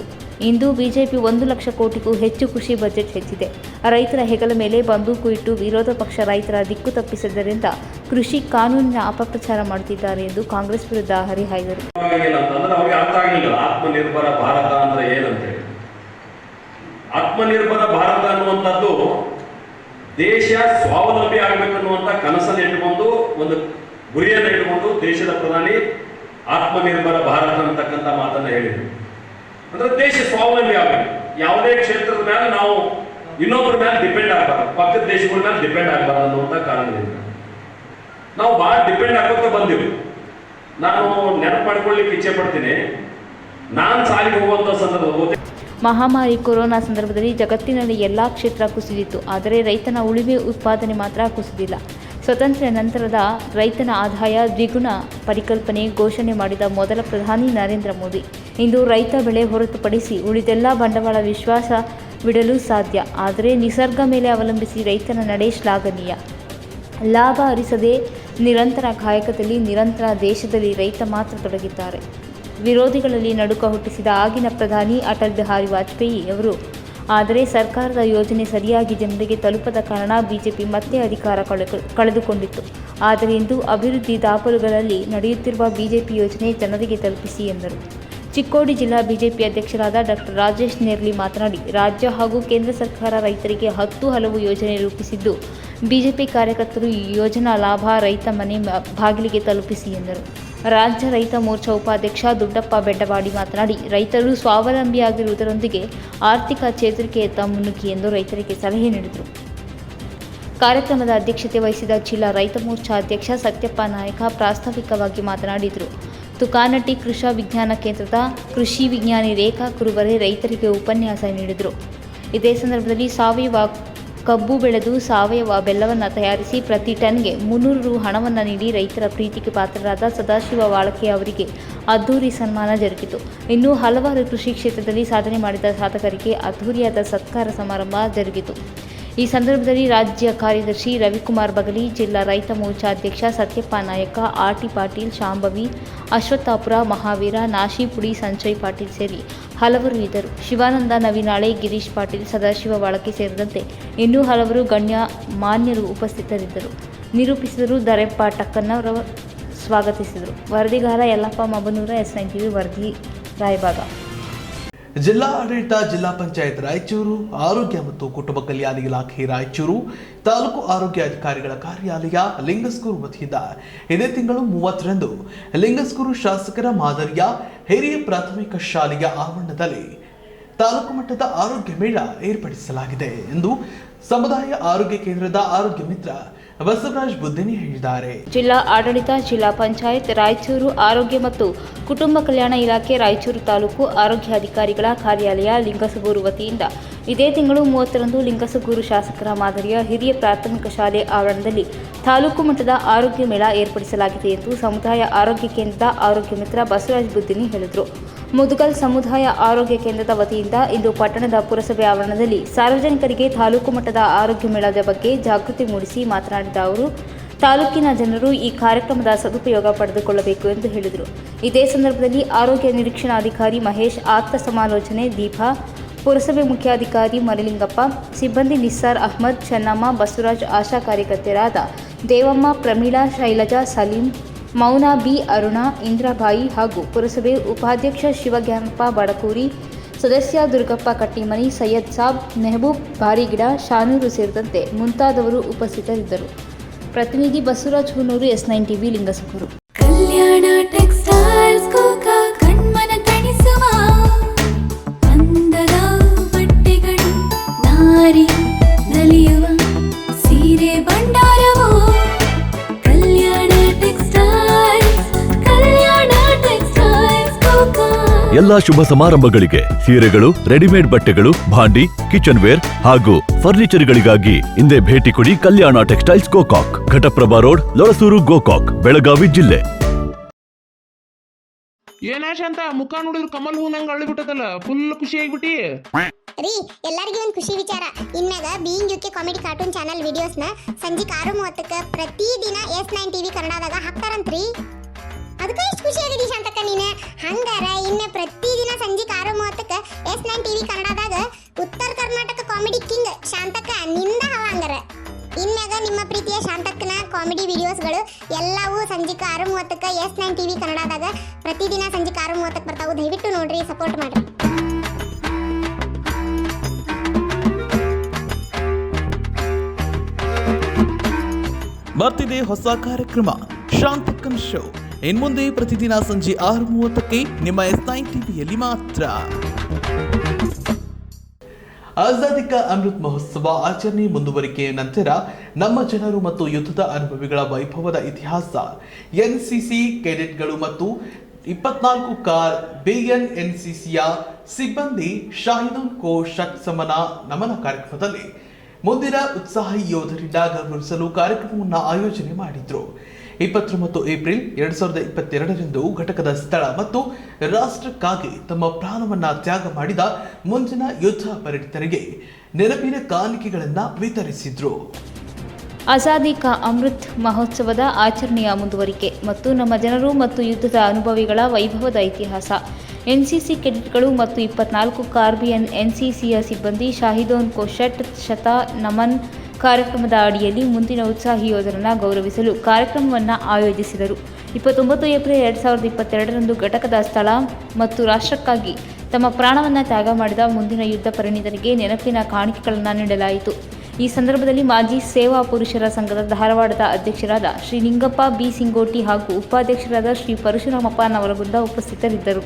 ಇಂದು ಬಿಜೆಪಿ 1 ಲಕ್ಷ ಕೋಟಿಗೂ ಹೆಚ್ಚು ಕೃಷಿ ಬಜೆಟ್ ಹೆಚ್ಚಿದೆ. ರೈತರ ಹೆಗಲ ಮೇಲೆ ಬಂದೂಕು ಇಟ್ಟು ವಿರೋಧ ಪಕ್ಷ ರೈತರ ದಿಕ್ಕು ತಪ್ಪಿಸಿದ್ದರಿಂದ ಕೃಷಿ ಕಾನೂನಿನ ಅಪಪ್ರಚಾರ ಮಾಡುತ್ತಿದ್ದಾರೆ ಎಂದು ಕಾಂಗ್ರೆಸ್ ವಿರುದ್ಧ ಹರಿಹಾಯ್ದರು. ಆತ್ಮನಿರ್ಭರ ಭಾರತ ಅಂದ್ರೆ ಏನಂತೇಳಿ, ಆತ್ಮನಿರ್ಭರ ಭಾರತ ಅನ್ನುವಂಥದ್ದು ದೇಶ ಸ್ವಾವಲಂಬಿ ಆಗಬೇಕನ್ನುವಂಥ ಕನಸನ್ನು ಇಟ್ಟುಕೊಂಡು, ಒಂದು ಗುರಿಯನ್ನು ಇಟ್ಟುಕೊಂಡು ದೇಶದ ಪ್ರಧಾನಿ ಆತ್ಮನಿರ್ಭರ ಭಾರತ ಅಂತಕ್ಕಂಥ ಮಾತನ್ನು ಹೇಳಿದರು. ಅಂದ್ರೆ ದೇಶ ಸ್ವಾವಲಂಬಿ ಆಗಬೇಕು. ಯಾವುದೇ ಕ್ಷೇತ್ರದ ಮೇಲೆ ನಾವು ಇನ್ನೊಬ್ಬರ ಮೇಲೆ ಡಿಪೆಂಡ್ ಆಗಬಾರ್ದು, ಪಕ್ಕದ ದೇಶಗಳ ಮೇಲೆ ಡಿಪೆಂಡ್ ಆಗಬಾರ್ದು ಅನ್ನುವಂಥ ಕಾರಣದಿಂದ ನಾವು ಭಾಳ ಡಿಪೆಂಡ್ ಆಗೋಕೆ ಬಂದಿವಿ. ನಾನು ನೆನಪು ಮಾಡ್ಕೊಳ್ಳಿಕ್ಕೆ ಇಚ್ಛೆ ಪಡ್ತೀನಿ, ನಾನು ಸಾಲಿಗೆ ಹೋಗುವಂಥ ಸಂದರ್ಭ ಮಹಾಮಾರಿ ಕೊರೋನಾ ಸಂದರ್ಭದಲ್ಲಿ ಜಗತ್ತಿನಲ್ಲಿ ಎಲ್ಲ ಕ್ಷೇತ್ರ ಕುಸಿದಿತ್ತು. ಆದರೆ ರೈತನ ಉಳಿಮೆ ಉತ್ಪಾದನೆ ಮಾತ್ರ ಕುಸಿದಿಲ್ಲ. ಸ್ವತಂತ್ರ ನಂತರದ ರೈತನ ಆದಾಯ ದ್ವಿಗುಣ ಪರಿಕಲ್ಪನೆ ಘೋಷಣೆ ಮಾಡಿದ ಮೊದಲ ಪ್ರಧಾನಿ ನರೇಂದ್ರ ಮೋದಿ. ಇಂದು ರೈತ ಬೆಳೆ ಹೊರತುಪಡಿಸಿ ಉಳಿದೆಲ್ಲ ಬಂಡವಾಳ ವಿಶ್ವಾಸವಿಡಲು ಸಾಧ್ಯ. ಆದರೆ ನಿಸರ್ಗ ಮೇಲೆ ಅವಲಂಬಿಸಿ ರೈತನ ನಡೆ ಶ್ಲಾಘನೀಯ. ಲಾಭ ಅರಿಸದೆ ನಿರಂತರ ಕಾಯಕದಲ್ಲಿ ನಿರಂತರ ದೇಶದಲ್ಲಿ ರೈತ ಮಾತ್ರ ತೊಡಗಿದ್ದಾರೆ. ವಿರೋಧಿಗಳಲ್ಲಿ ನಡುಕ ಹುಟ್ಟಿಸಿದ ಆಗಿನ ಪ್ರಧಾನಿ ಅಟಲ್ ಬಿಹಾರಿ ವಾಜಪೇಯಿ ಅವರು. ಆದರೆ ಸರ್ಕಾರದ ಯೋಜನೆ ಸರಿಯಾಗಿ ಜನರಿಗೆ ತಲುಪದ ಕಾರಣ ಬಿಜೆಪಿ ಮತ್ತೆ ಅಧಿಕಾರ ಕಳೆದುಕೊಂಡಿತ್ತು. ಆದರೆ ಇಂದು ಅಭಿವೃದ್ಧಿ ದಾಪುಗಳಲ್ಲಿ ನಡೆಯುತ್ತಿರುವ ಬಿಜೆಪಿ ಯೋಜನೆ ಜನರಿಗೆ ತಲುಪಿಸಿ ಎಂದರು. ಚಿಕ್ಕೋಡಿ ಜಿಲ್ಲಾ ಬಿಜೆಪಿ ಅಧ್ಯಕ್ಷರಾದ ಡಾಕ್ಟರ್ ರಾಜೇಶ್ ನೇರ್ಲಿ ಮಾತನಾಡಿ, ರಾಜ್ಯ ಹಾಗೂ ಕೇಂದ್ರ ಸರ್ಕಾರ ರೈತರಿಗೆ 10 ಹಲವು ಯೋಜನೆ ರೂಪಿಸಿದ್ದು, ಬಿಜೆಪಿ ಕಾರ್ಯಕರ್ತರು ಈ ಯೋಜನಾ ಲಾಭ ರೈತ ಮನೆ ಬಾಗಿಲಿಗೆ ತಲುಪಿಸಿ ಎಂದರು. ರಾಜ್ಯ ರೈತ ಮೋರ್ಚಾ ಉಪಾಧ್ಯಕ್ಷ ದುಡ್ಡಪ್ಪ ಬೆಡ್ಡವಾಡಿ ಮಾತನಾಡಿ, ರೈತರು ಸ್ವಾವಲಂಬಿಯಾಗಿರುವುದರೊಂದಿಗೆ ಆರ್ಥಿಕ ಚೇತರಿಕೆಯತ್ತ ಮುನ್ನುಗ್ಗಿ ಎಂದು ರೈತರಿಗೆ ಸಲಹೆ ನೀಡಿದರು. ಕಾರ್ಯಕ್ರಮದ ಅಧ್ಯಕ್ಷತೆ ವಹಿಸಿದ ಜಿಲ್ಲಾ ರೈತ ಮೋರ್ಚಾ ಅಧ್ಯಕ್ಷ ಸತ್ಯಪ್ಪ ನಾಯಕ ಪ್ರಾಸ್ತಾವಿಕವಾಗಿ ಮಾತನಾಡಿದರು. ತುಕಾನಟ್ಟಿ ಕೃಷಿ ವಿಜ್ಞಾನ ಕೇಂದ್ರದ ಕೃಷಿ ವಿಜ್ಞಾನಿ ರೇಖಾ ಕುರುಬರೆ ರೈತರಿಗೆ ಉಪನ್ಯಾಸ ನೀಡಿದರು. ಇದೇ ಸಂದರ್ಭದಲ್ಲಿ ಸಾವಯವ ಕಬ್ಬು ಬೆಳೆದು ಸಾವಯವ ಬೆಲ್ಲವನ್ನು ತಯಾರಿಸಿ ಪ್ರತಿ ಟನ್ಗೆ 300 ರು ಹಣವನ್ನು ನೀಡಿ ರೈತರ ಪ್ರೀತಿಗೆ ಪಾತ್ರರಾದ ಸದಾಶಿವ ವಾಳಕೆ ಅವರಿಗೆ ಅದ್ದೂರಿ ಸನ್ಮಾನ ಜರುಗಿತು. ಇನ್ನೂ ಹಲವಾರು ಕೃಷಿ ಕ್ಷೇತ್ರದಲ್ಲಿ ಸಾಧನೆ ಮಾಡಿದ ಸಾಧಕರಿಗೆ ಅದ್ದೂರಿಯಾದ ಸತ್ಕಾರ ಸಮಾರಂಭ ಜರುಗಿತು. ಈ ಸಂದರ್ಭದಲ್ಲಿ ರಾಜ್ಯ ಕಾರ್ಯದರ್ಶಿ ರವಿಕುಮಾರ್ ಬಗಲಿ, ಜಿಲ್ಲಾ ರೈತ ಮೋರ್ಚಾ ಅಧ್ಯಕ್ಷ ಸತ್ಯಪ್ಪ ನಾಯಕ, ಆರ್ಟಿ ಪಾಟೀಲ್, ಶಾಂಭವಿ, ಅಶ್ವತ್ಥಾಪುರ, ಮಹಾವೀರ, ನಾಶಿಪುಡಿ, ಸಂಜಯ್ ಪಾಟೀಲ್ ಸೇರಿ ಹಲವರು ಇದ್ದರು. ಶಿವಾನಂದ ನವಿನಾಳೆ, ಗಿರೀಶ್ ಪಾಟೀಲ್, ಸದಾಶಿವ ಬಾಳಕೆ ಸೇರಿದಂತೆ ಇನ್ನೂ ಹಲವರು ಗಣ್ಯ ಮಾನ್ಯರು ಉಪಸ್ಥಿತರಿದ್ದರು. ನಿರೂಪಿಸಿದರು. ದರೆಪ್ಪ ಟಕ್ಕನ್ನವರ ಸ್ವಾಗತಿಸಿದರು. ವರದಿಗಾರ ಯಲ್ಲಪ್ಪ ಮಬನೂರ, S9 TV ವರದಿ, ರಾಯಬಾಗ. ಜಿಲ್ಲಾ ಆಡಳಿತ, ಜಿಲ್ಲಾ ಪಂಚಾಯತ್ ರಾಯಚೂರು, ಆರೋಗ್ಯ ಮತ್ತು ಕುಟುಂಬ ಕಲ್ಯಾಣ ಇಲಾಖೆ ರಾಯಚೂರು, ತಾಲೂಕು ಆರೋಗ್ಯ ಅಧಿಕಾರಿಗಳ ಕಾರ್ಯಾಲಯ ಲಿಂಗಸ್ಗೂರು ವತಿಯಿಂದ ಇದೇ ತಿಂಗಳು 30ರಂದು ಲಿಂಗಸ್ಗೂರು ಶಾಸಕರ ಮಾದರಿಯ ಹಿರಿಯ ಪ್ರಾಥಮಿಕ ಶಾಲೆಯ ಆವರಣದಲ್ಲಿ ತಾಲೂಕು ಮಟ್ಟದ ಆರೋಗ್ಯ ಮೇಳ ಏರ್ಪಡಿಸಲಾಗಿದೆ ಎಂದು ಸಮುದಾಯ ಆರೋಗ್ಯ ಕೇಂದ್ರದ ಆರೋಗ್ಯ ಮಿತ್ರ ಬಸವರಾಜ್ ಬುದ್ದಿನಿ ಹೇಳಿದ್ದಾರೆ. ಜಿಲ್ಲಾ ಆಡಳಿತ, ಜಿಲ್ಲಾ ಪಂಚಾಯತ್ ರಾಯಚೂರು, ಆರೋಗ್ಯ ಮತ್ತು ಕುಟುಂಬ ಕಲ್ಯಾಣ ಇಲಾಖೆ ರಾಯಚೂರು ತಾಲೂಕು ಆರೋಗ್ಯ ಅಧಿಕಾರಿಗಳ ಕಾರ್ಯಾಲಯ ಲಿಂಗಸಗೂರು ವತಿಯಿಂದ ಇದೇ ತಿಂಗಳು 30ರಂದು ಲಿಂಗಸಗೂರು ಶಾಸಕರ ಮಾದರಿಯ ಹಿರಿಯ ಪ್ರಾಥಮಿಕ ಶಾಲೆ ಆವರಣದಲ್ಲಿ ತಾಲೂಕು ಮಟ್ಟದ ಆರೋಗ್ಯ ಮೇಳ ಏರ್ಪಡಿಸಲಾಗಿದೆ ಎಂದು ಸಮುದಾಯ ಆರೋಗ್ಯ ಕೇಂದ್ರದ ಆರೋಗ್ಯ ಮಿತ್ರ ಬಸವರಾಜ್ ಬುದ್ದಿನಿ ಹೇಳಿದರು. ಮುದುಗಲ್ ಸಮುದಾಯ ಆರೋಗ್ಯ ಕೇಂದ್ರದ ವತಿಯಿಂದ ಇಂದು ಪಟ್ಟಣದ ಪುರಸಭೆ ಆವರಣದಲ್ಲಿ ಸಾರ್ವಜನಿಕರಿಗೆ ತಾಲೂಕು ಮಟ್ಟದ ಆರೋಗ್ಯ ಮೇಳದ ಬಗ್ಗೆ ಜಾಗೃತಿ ಮೂಡಿಸಿ ಮಾತನಾಡಿದ ಅವರು, ತಾಲೂಕಿನ ಜನರು ಈ ಕಾರ್ಯಕ್ರಮದ ಸದುಪಯೋಗ ಪಡೆದುಕೊಳ್ಳಬೇಕು ಎಂದು ಹೇಳಿದರು. ಇದೇ ಸಂದರ್ಭದಲ್ಲಿ ಆರೋಗ್ಯ ನಿರೀಕ್ಷಣಾಧಿಕಾರಿ ಮಹೇಶ್, ಆಪ್ತ ಸಮಾಲೋಚನೆ ದೀಪಾ, ಪುರಸಭೆ ಮುಖ್ಯಾಧಿಕಾರಿ ಮರಿಲಿಂಗಪ್ಪ, ಸಿಬ್ಬಂದಿ ನಿಸ್ಸಾರ್ ಅಹ್ಮದ್, ಚೆನ್ನಮ್ಮ, ಬಸವರಾಜ್, ಆಶಾ ಕಾರ್ಯಕರ್ತೆಯರಾದ ದೇವಮ್ಮ, ಪ್ರಮೀಳಾ, ಶೈಲಜಾ, ಸಲೀಂ, ಮೌನಾ ಬಿ, ಅರುಣಾ, ಇಂದ್ರಾಬಾಯಿ ಹಾಗೂ ಪುರಸಭೆ ಉಪಾಧ್ಯಕ್ಷ ಶಿವಜ್ಞಾನಪ್ಪ ಬಡಕೂರಿ, ಸದಸ್ಯ ದುರ್ಗಪ್ಪ ಕಟ್ಟಿಮನಿ, ಸೈಯದ್ ಸಾಬ್, ಮೆಹಬೂಬ್ ಬಾರಿಗಿಡ, ಶಾನೂರು ಸೇರಿದಂತೆ ಮುಂತಾದವರು ಉಪಸ್ಥಿತರಿದ್ದರು. ಪ್ರತಿನಿಧಿ ಬಸವರಾಜ್ ಹುನೂರು, S9 TV ಲಿಂಗಸಗೂರು. ಕಲ್ಯಾಣ ಟೆಕ್ಸ್ಟೈಲ್ಸ್ ಕಣ್ಮನ ತಣಿಸುವ ಅಂದದ ಬಟ್ಟೆಗಳು, ನಾರಿ ನಲಿಯುವ ಸೀರೆ ಭಂಡಾರವು ಕಲ್ಯಾಣ ಟೆಕ್ಸ್ಟೈಲ್ಸ್, ಕಲ್ಯಾಣ ಟೆಕ್ಸ್ಟೈಲ್ಸ್ ಎಲ್ಲಾ ಶುಭ ಸಮಾರಂಭಗಳಿಗೆ ಸೀರೆಗಳು, ರೆಡಿಮೇಡ್ ಬಟ್ಟೆಗಳು, ಭಾಂಡಿ, ಕಿಚನ್ ವೇರ್ ಹಾಗೂ ಫರ್ನಿಚರ್ಗಳಿಗಾಗಿ ಇಂದೇ ಭೇಟಿ ಕೊಡಿ ಕಲ್ಯಾಣ ಟೆಕ್ಸ್ಟೈಲ್ಸ್ ಗೋಕಾಕ್, ಘಟಪ್ರಭಾ ರೋಡ್, ಲೊರಸೂರು, ಗೋಕಾಕ್, ಬೆಳಗಾವಿ ಜಿಲ್ಲೆ. ಏನಾಶ ಅಂತ ಮುಖ ನೋಡಿದ್ರು ಕಮಲ್ ಹೂ ನಂಗೆ ಅಳ್ಳಿಬಿಟ್ಟದಲ್ಲ, ಫುಲ್ ಖುಷಿ ಆಗಿಬಿಟ್ಟಿ ರೀ. ಎಲ್ಲರಿಗೂ ಒಂದು ಖುಷಿ ವಿಚಾರ. ಇನ್ಮ್ಯಾಗ being UK comedy cartoon channel ವಿಡಿಯೋಸ್ನ ಸಂಜೆ 6:30ಕ್ಕೆ ಪ್ರತಿದಿನ S9 TV ಕನ್ನಡದಾಗ ಹಾಕ್ತಾರಂತ್ರಿ. ಅದಕ್ಕೆ ಎಷ್ಟು ಖುಷಿ ಆಗಿದೆ ಶಾಂತಕ್ಕ ನೀನು. ಹಂಗಾರ ಇನ್ನು ಪ್ರತಿದಿನ ಸಂಜೆ 6:30ಕ್ಕೆ S9 TV ಕನ್ನಡದಾಗ ಉತ್ತರ ಕರ್ನಾಟಕ ಕಾಮಿಡಿ ಕಿಂಗ್ ಶಾಂತಕ್ಕ ನಿಂದ ಹವ. ಹಂಗಾರ ಇನ್ಮ್ಯಾಗ ನಿಮ್ಮ ಪ್ರೀತಿಯ ಶಾಂತಕ್ಕನ ಕಾಮಿಡಿ ವಿಡಿಯೋಸ್ಗಳು ಎಲ್ಲವೂ ಸಂಜೆ 6:30ಕ್ಕೆ S9 TV ಕನ್ನಡದಾಗ ಪ್ರತಿದಿನ ಸಂಜೆ 6:30ಕ್ಕೆ ಬರ್ತಾವು. ದಯವಿಟ್ಟು ನೋಡ್ರಿ, ಸಪೋರ್ಟ್ ಮಾಡ್ರಿ. ಬರ್ತಿದೆ ಹೊಸ ಕಾರ್ಯಕ್ರಮ ಶಾಂತಕ್ಕನ್ ಶೋ. ಇನ್ಮುಂದೆ ಪ್ರತಿದಿನ ಸಂಜೆ 6:30ಕ್ಕೆ ನಿಮ್ಮ S9 TVಯಲ್ಲಿ ಮಾತ್ರ. ಆಜಾದಿ ಕಾ ಅಮೃತ್ ಮಹೋತ್ಸವ ಆಚರಣೆ ಮುಂದುವರಿಕೆಯ ನಂತರ ನಮ್ಮ ಜನರು ಮತ್ತು ಯುದ್ಧದ ಅನುಭವಿಗಳ ವೈಭವದ ಇತಿಹಾಸ, NCC ಕೆಡೆಟ್ಗಳು ಮತ್ತು 24 ಕಾರ್ BNNCCಯ ಸಿಬ್ಬಂದಿ ಶಾಹಿದೋನ್ ಕೋ ಶಟ್ ಸಮನ ನಮನ ಕಾರ್ಯಕ್ರಮದಲ್ಲಿ ಮುಂದಿನ ಉತ್ಸಾಹಿ ಯೋಧರಿಂದ ಗೌರವಿಸಲು ಕಾರ್ಯಕ್ರಮವನ್ನು ಆಯೋಜನೆ ಮಾಡಿದ್ರು. 29 ಏಪ್ರಿಲ್ 2022ರಂದು ಘಟಕದ ಸ್ಥಳ ಮತ್ತು ರಾಷ್ಟ್ರಕ್ಕಾಗಿ ತಮ್ಮ ಪ್ರಾಣವನ್ನ ತ್ಯಾಗ ಮಾಡಿದ ಮುಂದಿನ ಯುದ್ಧ ಪರಿಣಿತರಿಗೆ ನೆನಪಿನ ಕಾಣಿಕೆಗಳನ್ನು ವಿತರಿಸಿದ್ರು. ಆಜಾದಿ ಕಾ ಅಮೃತ್ ಮಹೋತ್ಸವದ ಆಚರಣೆಯ ಮುಂದುವರಿಕೆ ಮತ್ತು ನಮ್ಮ ಜನರು ಮತ್ತು ಯುದ್ಧದ ಅನುಭವಿಗಳ ವೈಭವದ ಇತಿಹಾಸ, NCC ಕೆಡೆಟ್ಗಳು ಮತ್ತು 24 ಕಾರ್ಬಿಯನ್ NCCಯ ಸಿಬ್ಬಂದಿ ಶಾಹಿದೋನ್ ಕೋ ಶತ ನಮನ್ ಕಾರ್ಯಕ್ರಮದ ಅಡಿಯಲ್ಲಿ ಮುಂದಿನ ಉತ್ಸಾಹಿ ಯೋಧರನ್ನು ಗೌರವಿಸಲು ಕಾರ್ಯಕ್ರಮವನ್ನು ಆಯೋಜಿಸಿದರು. 29 ಏಪ್ರಿಲ್ 2022ರಂದು ಘಟಕದ ಸ್ಥಳ ಮತ್ತು ರಾಷ್ಟ್ರಕ್ಕಾಗಿ ತಮ್ಮ ಪ್ರಾಣವನ್ನು ತ್ಯಾಗ ಮಾಡಿದ ಮುಂದಿನ ಯುದ್ಧ ಪರಿಣಿತರಿಗೆ ನೆನಪಿನ ಕಾಣಿಕೆಗಳನ್ನು ನೀಡಲಾಯಿತು. ಈ ಸಂದರ್ಭದಲ್ಲಿ ಮಾಜಿ ಸೇವಾ ಪುರುಷರ ಸಂಘದ ಧಾರವಾಡದ ಅಧ್ಯಕ್ಷರಾದ ಶ್ರೀ ನಿಂಗಪ್ಪ ಬಿ ಸಿಂಗೋಟಿ ಹಾಗೂ ಉಪಾಧ್ಯಕ್ಷರಾದ ಶ್ರೀ ಪರಶುರಾಮಪ್ಪ ನವಲಗುಂದ ಉಪಸ್ಥಿತರಿದ್ದರು.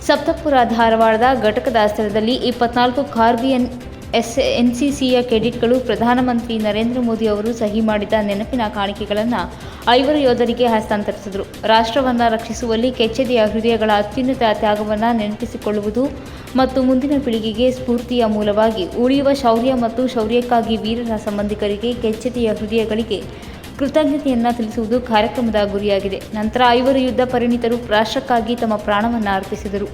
ಸಪ್ತಪುರ ಧಾರವಾಡದ ಘಟಕದ ಸ್ಥಳದಲ್ಲಿ 24 ಕಾರ್ಬಿಯನ್ NCCಯ ಕೆಡೆಟ್ಗಳು ಪ್ರಧಾನಮಂತ್ರಿ ನರೇಂದ್ರ ಮೋದಿ ಅವರು ಸಹಿ ಮಾಡಿದ ನೆನಪಿನ ಕಾಣಿಕೆಗಳನ್ನು 5 ಯೋಧರಿಗೆ ಹಸ್ತಾಂತರಿಸಿದರು. ರಾಷ್ಟ್ರವನ್ನು ರಕ್ಷಿಸುವಲ್ಲಿ ಕೆಚ್ಚೆದೆಯ ಹೃದಯಗಳ ಅತ್ಯುನ್ನತ ತ್ಯಾಗವನ್ನು ನೆನಪಿಸಿಕೊಳ್ಳುವುದು ಮತ್ತು ಮುಂದಿನ ಪೀಳಿಗೆಗೆ ಸ್ಫೂರ್ತಿಯ ಮೂಲವಾಗಿ ಉಳಿಯುವ ಶೌರ್ಯ ಮತ್ತು ಶೌರ್ಯಕ್ಕಾಗಿ ವೀರರ ಸಂಬಂಧಿಕರಿಗೆ ಕೆಚ್ಚೆದೆಯ ಹೃದಯಗಳಿಗೆ ಕೃತಜ್ಞತೆಯನ್ನು ತಿಳಿಸುವುದು ಕಾರ್ಯಕ್ರಮದ ಗುರಿಯಾಗಿದೆ. ನಂತರ 5 ಯುದ್ಧ ಪರಿಣಿತರು ರಾಷ್ಟ್ರಕ್ಕಾಗಿ ತಮ್ಮ ಪ್ರಾಣವನ್ನು ಅರ್ಪಿಸಿದರು.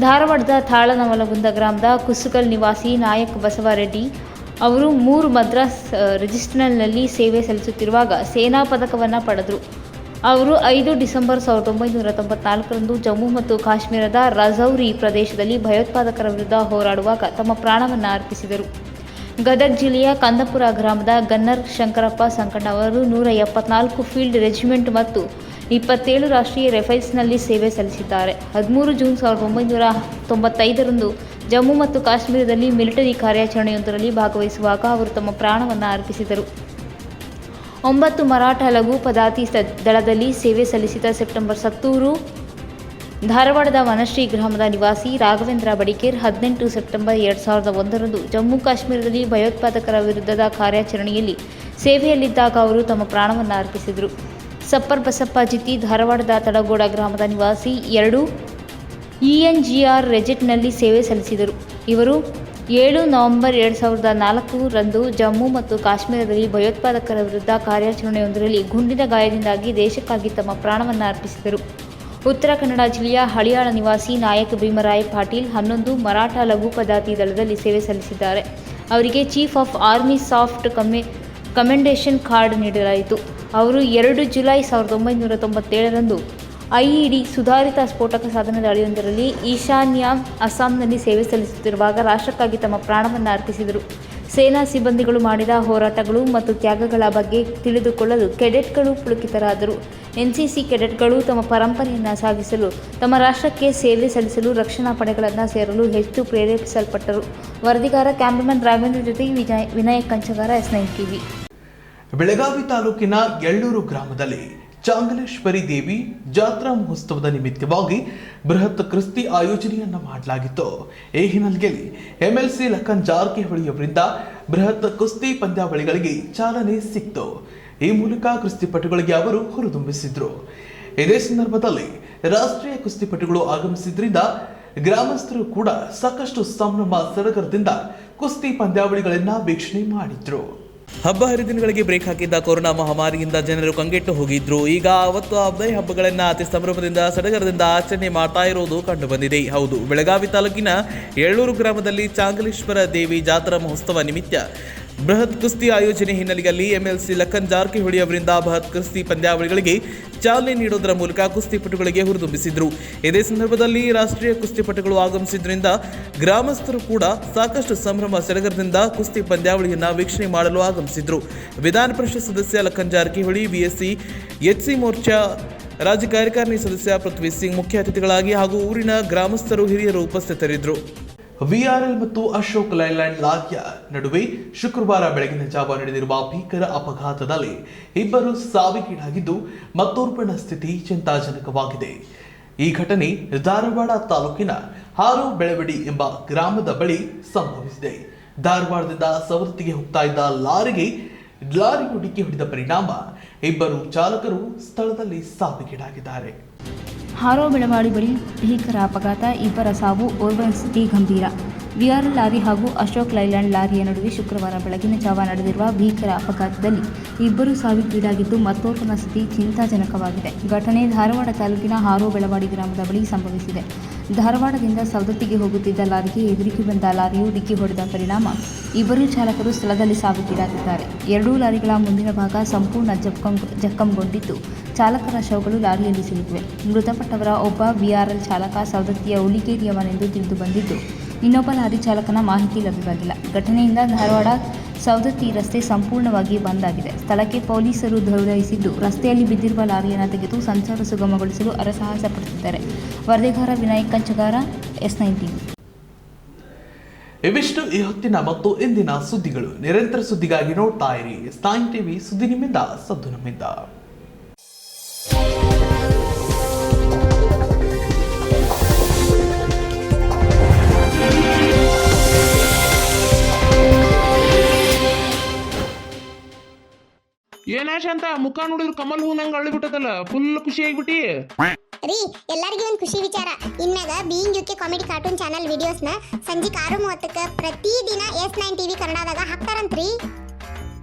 ಧಾರವಾಡದ ತಾಳನವಲಗುಂದ ಗ್ರಾಮದ ಕುಸುಗಲ್ ನಿವಾಸಿ ನಾಯಕ್ ಬಸವರೆಡ್ಡಿ ಅವರು 3 ಮದ್ರಾಸ್ ರೆಜಿಸ್ಟ್ರಲ್ನಲ್ಲಿ ಸೇವೆ ಸಲ್ಲಿಸುತ್ತಿರುವಾಗ ಸೇನಾ ಪದಕವನ್ನು ಪಡೆದರು. ಅವರು 5 ಡಿಸೆಂಬರ್ 1994ರಂದು ಜಮ್ಮು ಮತ್ತು ಕಾಶ್ಮೀರದ ರಜೌರಿ ಪ್ರದೇಶದಲ್ಲಿ ಭಯೋತ್ಪಾದಕರ ವಿರುದ್ಧ ಹೋರಾಡುವಾಗ ತಮ್ಮ ಪ್ರಾಣವನ್ನು ಅರ್ಪಿಸಿದರು. ಗದಗ ಜಿಲ್ಲೆಯ ಕಂದಪುರ ಗ್ರಾಮದ ಗನ್ನರ್ ಶಂಕರಪ್ಪ ಸಂಕಣ್ಣ ಅವರು 174 ಫೀಲ್ಡ್ ರೆಜಿಮೆಂಟ್ ಮತ್ತು 27 ರಾಷ್ಟ್ರೀಯ ರೈಫಲ್ಸ್ನಲ್ಲಿ ಸೇವೆ ಸಲ್ಲಿಸಿದ್ದಾರೆ. 13 ಜೂನ್ 1995ರಂದು ಜಮ್ಮು ಮತ್ತು ಕಾಶ್ಮೀರದಲ್ಲಿ ಮಿಲಿಟರಿ ಕಾರ್ಯಾಚರಣೆಯೊಂದರಲ್ಲಿ ಭಾಗವಹಿಸುವಾಗ ಅವರು ತಮ್ಮ ಪ್ರಾಣವನ್ನು ಅರ್ಪಿಸಿದರು. 9 ಮರಾಠ ಲಘು ಪದಾತಿ ದಳದಲ್ಲಿ ಸೇವೆ ಸಲ್ಲಿಸಿದ ಸೆಪ್ಟೆಂಬರ್ 10 ಧಾರವಾಡದ ವನಶ್ರೀ ಗ್ರಾಮದ ನಿವಾಸಿ ರಾಘವೇಂದ್ರ ಬಡಿಕೇರ್ 18 ಸೆಪ್ಟೆಂಬರ್ 2001ರಂದು ಜಮ್ಮು ಕಾಶ್ಮೀರದಲ್ಲಿ ಭಯೋತ್ಪಾದಕರ ವಿರುದ್ಧದ ಕಾರ್ಯಾಚರಣೆಯಲ್ಲಿ ಸೇವೆಯಲ್ಲಿದ್ದಾಗ ಅವರು ತಮ್ಮ ಪ್ರಾಣವನ್ನು ಅರ್ಪಿಸಿದರು. ಸಪ್ಪರ್ ಬಸಪ್ಪ ಜಿತ್ತಿ ಧಾರವಾಡದ ತಡಗೋಡ ಗ್ರಾಮದ ನಿವಾಸಿ 2 ENGR ರೆಜಿಮೆಂಟ್ನಲ್ಲಿ ಸೇವೆ ಸಲ್ಲಿಸಿದರು. ಇವರು 7 ನವೆಂಬರ್ 2004ರಂದು ಜಮ್ಮು ಮತ್ತು ಕಾಶ್ಮೀರದಲ್ಲಿ ಭಯೋತ್ಪಾದಕರ ವಿರುದ್ಧ ಕಾರ್ಯಾಚರಣೆಯೊಂದರಲ್ಲಿ ಗುಂಡಿನ ಗಾಯದಿಂದಾಗಿ ದೇಶಕ್ಕಾಗಿ ತಮ್ಮ ಪ್ರಾಣವನ್ನು ಅರ್ಪಿಸಿದರು. ಉತ್ತರ ಕನ್ನಡ ಜಿಲ್ಲೆಯ ಹಳಿಯಾಳ ನಿವಾಸಿ ನಾಯಕ್ ಭೀಮರಾಯ್ ಪಾಟೀಲ್ 11 ಮರಾಠ ಲಘು ಪದಾತಿ ದಳದಲ್ಲಿ ಸೇವೆ ಸಲ್ಲಿಸಿದ್ದಾರೆ. ಅವರಿಗೆ chief of army soft commendation card ನೀಡಲಾಯಿತು. ಅವರು 2 ಜುಲೈ 1997ರಂದು IED ಸುಧಾರಿತ ಸ್ಫೋಟಕ ಸಾಧನ ದಾಳಿಯೊಂದರಲ್ಲಿ ಈಶಾನ್ಯ ಅಸ್ಸಾಂನಲ್ಲಿ ಸೇವೆ ಸಲ್ಲಿಸುತ್ತಿರುವಾಗ ರಾಷ್ಟ್ರಕ್ಕಾಗಿ ತಮ್ಮ ಪ್ರಾಣವನ್ನು ಅರ್ಪಿಸಿದರು. ಸೇನಾ ಸಿಬ್ಬಂದಿಗಳು ಮಾಡಿದ ಹೋರಾಟಗಳು ಮತ್ತು ತ್ಯಾಗಗಳ ಬಗ್ಗೆ ತಿಳಿದುಕೊಳ್ಳಲು ಕೆಡೆಟ್ಗಳು ಪುಳಕಿತರಾದರು. NCC ಕೆಡೆಟ್ಗಳು ತಮ್ಮ ಪರಂಪರೆಯನ್ನು ಸಾಗಿಸಲು, ತಮ್ಮ ರಾಷ್ಟ್ರಕ್ಕೆ ಸೇವೆ ಸಲ್ಲಿಸಲು ರಕ್ಷಣಾ ಪಡೆಗಳನ್ನು ಸೇರಲು ಹೆಚ್ಚು ಪ್ರೇರೇಪಿಸಲ್ಪಟ್ಟರು. ವರದಿಗಾರ ಕ್ಯಾಮ್ರಾಮನ್ ರಾಘವೇಂದ್ರ ಜೊತೆ ವಿನಾಯಕ್ ಕಂಚಗಾರ, S9 TV. ಬೆಳಗಾವಿ ತಾಲೂಕಿನ ಎಳ್ಳೂರು ಗ್ರಾಮದಲ್ಲಿ ಚಾಂಗಲೇಶ್ವರಿ ದೇವಿ ಜಾತ್ರಾ ಮಹೋತ್ಸವದ ನಿಮಿತ್ತವಾಗಿ ಬೃಹತ್ ಕುಸ್ತಿ ಆಯೋಜನೆಯನ್ನ ಮಾಡಲಾಗಿತ್ತು. ಈ ಹಿನ್ನೆಲೆಯಲ್ಲಿ MLC ಲಖನ್ ಜಾರಕಿಹೊಳಿ ಅವರಿಂದ ಬೃಹತ್ ಕುಸ್ತಿ ಪಂದ್ಯಾವಳಿಗಳಿಗೆ ಚಾಲನೆ ಸಿಕ್ತು. ಈ ಮೂಲಕ ಕುಸ್ತಿಪಟುಗಳಿಗೆ ಅವರು ಹುರಿದುಂಬಿಸಿದ್ರು. ಇದೇ ಸಂದರ್ಭದಲ್ಲಿ ರಾಷ್ಟ್ರೀಯ ಕುಸ್ತಿಪಟುಗಳು ಆಗಮಿಸಿದ್ರಿಂದ ಗ್ರಾಮಸ್ಥರು ಕೂಡ ಸಾಕಷ್ಟು ಸಂಭ್ರಮ ಸಡಗರದಿಂದ ಕುಸ್ತಿ ಪಂದ್ಯಾವಳಿಗಳನ್ನ ವೀಕ್ಷಣೆ ಮಾಡಿದ್ರು. ಹಬ್ಬ ಹರಿದಿನಗಳಿಗೆ ಬ್ರೇಕ್ ಹಾಕಿದ್ದ ಕೊರೋನಾ ಮಹಾಮಾರಿಯಿಂದ ಜನರು ಕಂಗೆಟ್ಟು ಹೋಗಿದ್ರು. ಈಗ ಅವತ್ತು ಹಬ್ಬಗಳನ್ನ ಅತಿ ಸಂಭ್ರಮದಿಂದ ಸಡಗರದಿಂದ ಆಚರಣೆ ಮಾಡ್ತಾ ಇರೋದು ಕಂಡು ಬಂದಿದೆ. ಹೌದು, ಬೆಳಗಾವಿ ತಾಲೂಕಿನ ಎಳ್ಳೂರು ಗ್ರಾಮದಲ್ಲಿ ಚಾಂಗಲೇಶ್ವರ ದೇವಿ ಜಾತ್ರಾ ಮಹೋತ್ಸವ ನಿಮಿತ್ತ ಬೃಹತ್ ಕುಸ್ತಿ ಆಯೋಜನೆ ಹಿನ್ನೆಲೆಯಲ್ಲಿ MLC ಲಖನ್ ಜಾರಕಿಹೊಳಿ ಅವರಿಂದ ಬೃಹತ್ ಕುಸ್ತಿ ಪಂದ್ಯಾವಳಿಗಳಿಗೆ ಚಾಲನೆ ನೀಡೋದರ ಮೂಲಕ ಕುಸ್ತಿಪಟುಗಳಿಗೆ ಹುರಿದುಂಬಿಸಿದ್ರು. ಇದೇ ಸಂದರ್ಭದಲ್ಲಿ ರಾಷ್ಟ್ರೀಯ ಕುಸ್ತಿಪಟುಗಳು ಆಗಮಿಸಿದ್ರಿಂದ ಗ್ರಾಮಸ್ಥರು ಕೂಡ ಸಾಕಷ್ಟು ಸಂಭ್ರಮ ಸಡಗರದಿಂದ ಕುಸ್ತಿ ಪಂದ್ಯಾವಳಿಯನ್ನ ವೀಕ್ಷಣೆ ಮಾಡಲು ಆಗಮಿಸಿದ್ರು. ವಿಧಾನ ಪರಿಷತ್ ಸದಸ್ಯ ಲಖನ್ ಜಾರಕಿಹೊಳಿ, BSc HC ಮೋರ್ಚಾ ರಾಜ್ಯ ಕಾರ್ಯಕಾರಿಣಿ ಸದಸ್ಯ ಪೃಥ್ವಿ ಸಿಂಗ್ ಮುಖ್ಯ ಅತಿಥಿಗಳಾಗಿ ಹಾಗೂ ಊರಿನ ಗ್ರಾಮಸ್ಥರು ಹಿರಿಯರು ಉಪಸ್ಥಿತರಿದ್ದರು. VRL ಮತ್ತು ಅಶೋಕ್ ಲೈಲ್ಯಾಂಡ್ ಲಾರಿಯ ನಡುವೆ ಶುಕ್ರವಾರ ಬೆಳಗಿನ ಜಾವ ನಡೆದಿರುವ ಭೀಕರ ಅಪಘಾತದಲ್ಲಿ 2 ಸಾವಿಗೀಡಾಗಿದ್ದು ಮತ್ತೋರ್ವನ ಸ್ಥಿತಿ ಚಿಂತಾಜನಕವಾಗಿದೆ. ಈ ಘಟನೆ ಧಾರವಾಡ ತಾಲೂಕಿನ ಹಾರೋಬೆಳವಡಿ ಎಂಬ ಗ್ರಾಮದ ಬಳಿ ಸಂಭವಿಸಿದೆ. ಧಾರವಾಡದಿಂದ ಸವದತ್ತಿಗೆ ಹೋಗ್ತಾ ಇದ್ದ ಲಾರಿ ಡಿಕ್ಕಿ ಹೊಡೆದ ಪರಿಣಾಮ 2 ಚಾಲಕರು ಸ್ಥಳದಲ್ಲಿ ಸಾವಿಗೀಡಾಗಿದ್ದಾರೆ. ಹಾರೋಬೆಳವಾಡಿ ಬಳಿ ಭೀಕರ ಅಪಘಾತ, 2 ಸಾವು, ಓರ್ವನ ಸ್ಥಿತಿ ಗಂಭೀರ. VRL ಲಾರಿ ಹಾಗೂ ಅಶೋಕ್ ಲೈಲ್ಯಾಂಡ್ ಲಾರಿಯ ನಡುವೆ ಶುಕ್ರವಾರ ಬೆಳಗಿನ ಜಾವ ನಡೆದಿರುವ ಭೀಕರ ಅಪಘಾತದಲ್ಲಿ 2 ಸಾವಿಗೀಡಾಗಿದ್ದು ಮತ್ತೋರ್ವನ ಸ್ಥಿತಿ ಚಿಂತಾಜನಕವಾಗಿದೆ. ಘಟನೆ ಧಾರವಾಡ ತಾಲೂಕಿನ ಹಾರೋಬೆಳವಾಡಿ ಗ್ರಾಮದ ಬಳಿ ಸಂಭವಿಸಿದೆ. ಧಾರವಾಡದಿಂದ ಸವದತ್ತಿಗೆ ಹೋಗುತ್ತಿದ್ದ ಲಾರಿಗೆ ಎದುರಿಗೆ ಬಂದ ಲಾರಿಯು ಡಿಕ್ಕಿ ಹೊಡೆದ ಪರಿಣಾಮ 2 ಚಾಲಕರು ಸ್ಥಳದಲ್ಲಿ ಸಾವಿಗೀಡಾಗಿದ್ದಾರೆ. 2 ಲಾರಿಗಳ ಮುಂದಿನ ಭಾಗ ಸಂಪೂರ್ಣ ಜಖಂಗೊಂಡಿದ್ದು ಚಾಲಕರ ಶವಗಳು ಲಾರಿಯಲ್ಲಿ ಸಿಲುಕಿವೆ. ಮೃತಪಟ್ಟವರ ಒಬ್ಬ VRL ಚಾಲಕ ಸವದತ್ತಿಯ ಉಲಿಗೇರಿಯವನೆಂದು ತಿಳಿದು ಬಂದಿದ್ದು, ಇನ್ನೊಬ್ಬ ಲಾರಿ ಚಾಲಕನ ಮಾಹಿತಿ ಲಭ್ಯವಾಗಿಲ್ಲ. ಘಟನೆಯಿಂದ ಧಾರವಾಡ ಸವದತ್ತಿ ರಸ್ತೆ ಸಂಪೂರ್ಣವಾಗಿ ಬಂದ್ ಆಗಿದೆ. ಸ್ಥಳಕ್ಕೆ ಪೊಲೀಸರು ದೌಡಾಯಿಸಿದ್ದು ರಸ್ತೆಯಲ್ಲಿ ಬಿದ್ದಿರುವ ಲಾರಿಯನ್ನು ತೆಗೆದು ಸಂಚಾರ ಸುಗಮಗೊಳಿಸಲು ಹರಸಾಹಸ ಪಡುತ್ತಿದ್ದಾರೆ. ವರದಿಗಾರ ವಿನಾಯಕ್ ಕಂಚಗಾರ, S9 TV. ಇವಿಷ್ಟು ಈ ಹೊತ್ತಿನ ಮತ್ತು ಇಂದಿನ ಸುದ್ದಿಗಳು. ನಿರಂತರ ಸುದ್ದಿಗಾಗಿ ನೋಡ್ತಾ ಇರಿ S9 TV. ಸುದ್ದಿ ನಿಮ್ಮಿಂದ, ಸದ್ದು ನಮ್ಮಿಂದ. ಏನಾಶಂತ ಮುಖ ನೋಡಿದ್ರು ಕಮಲ್ ಹೂನಂಗ ಅಳ್ಳಿಬಿಟ್ಟದಲ್ಲ, ಫುಲ್ ಖುಷಿ ಆಗಿಬಿಟ್ಟಿ. ರೀ, ಎಲ್ಲರಿಗೂ ಒಂದು ಖುಷಿ ವಿಚಾರ. ಇನ್ಮ್ಯಾಗ being UK comedy cartoon channel ವಿಡಿಯೋಸ್ನ ಸಂಜೆ 6:30ಕ್ಕೆ ಪ್ರತಿದಿನ S9 TV ಕನ್ನಡದಾಗ ಹಾಕ್ತಾರಂತ್ರಿ.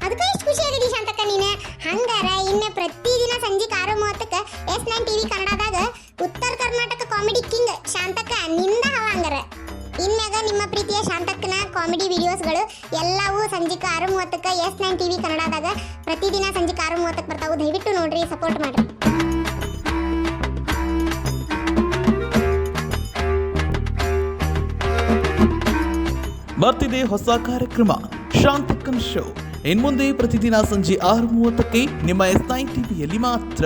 ಅದಕ್ಕೆ ಎಷ್ಟು ಖುಷಿ ಆಗಿದೆ ಶಾಂತಕ್ಕ ನೀನು. ಹಂಗಾರ ಇನ್ನು ಪ್ರತಿದಿನ ಸಂಜೆ 6:30ಕ್ಕೆ S9 TV ಕನ್ನಡದಾಗ ಉತ್ತರ ಕರ್ನಾಟಕ ಕಾಮಿಡಿ ಕಿಂಗ್ ಶಾಂತಕ್ಕ ನಿಂದ ಕಾಮಿಡಿ ವಿಡಿಯೋಸ್ಗಳು ಎಲ್ಲವೂ ಸಂಜೆ 6:30ಕ್ಕೆ S9 TV ಕನ್ನಡದಾಗ ಪ್ರತಿದಿನ ಸಂಜೆ 6:30ಕ್ಕೆ ಬರ್ತಾವು. ದಯವಿಟ್ಟು ನೋಡ್ರಿ, ಸಪೋರ್ಟ್ ಮಾಡ್ರಿ. ಬರ್ತಿದೆ ಹೊಸ ಕಾರ್ಯಕ್ರಮ ಶಾಂತಕ್ಕನ್ ಶೋ. ಇನ್ಮುಂದೆ ಪ್ರತಿದಿನ ಸಂಜೆ 6:30ಕ್ಕೆ ನಿಮ್ಮ S9 ಟಿವಿಯಲ್ಲಿ ಮಾತ್ರ.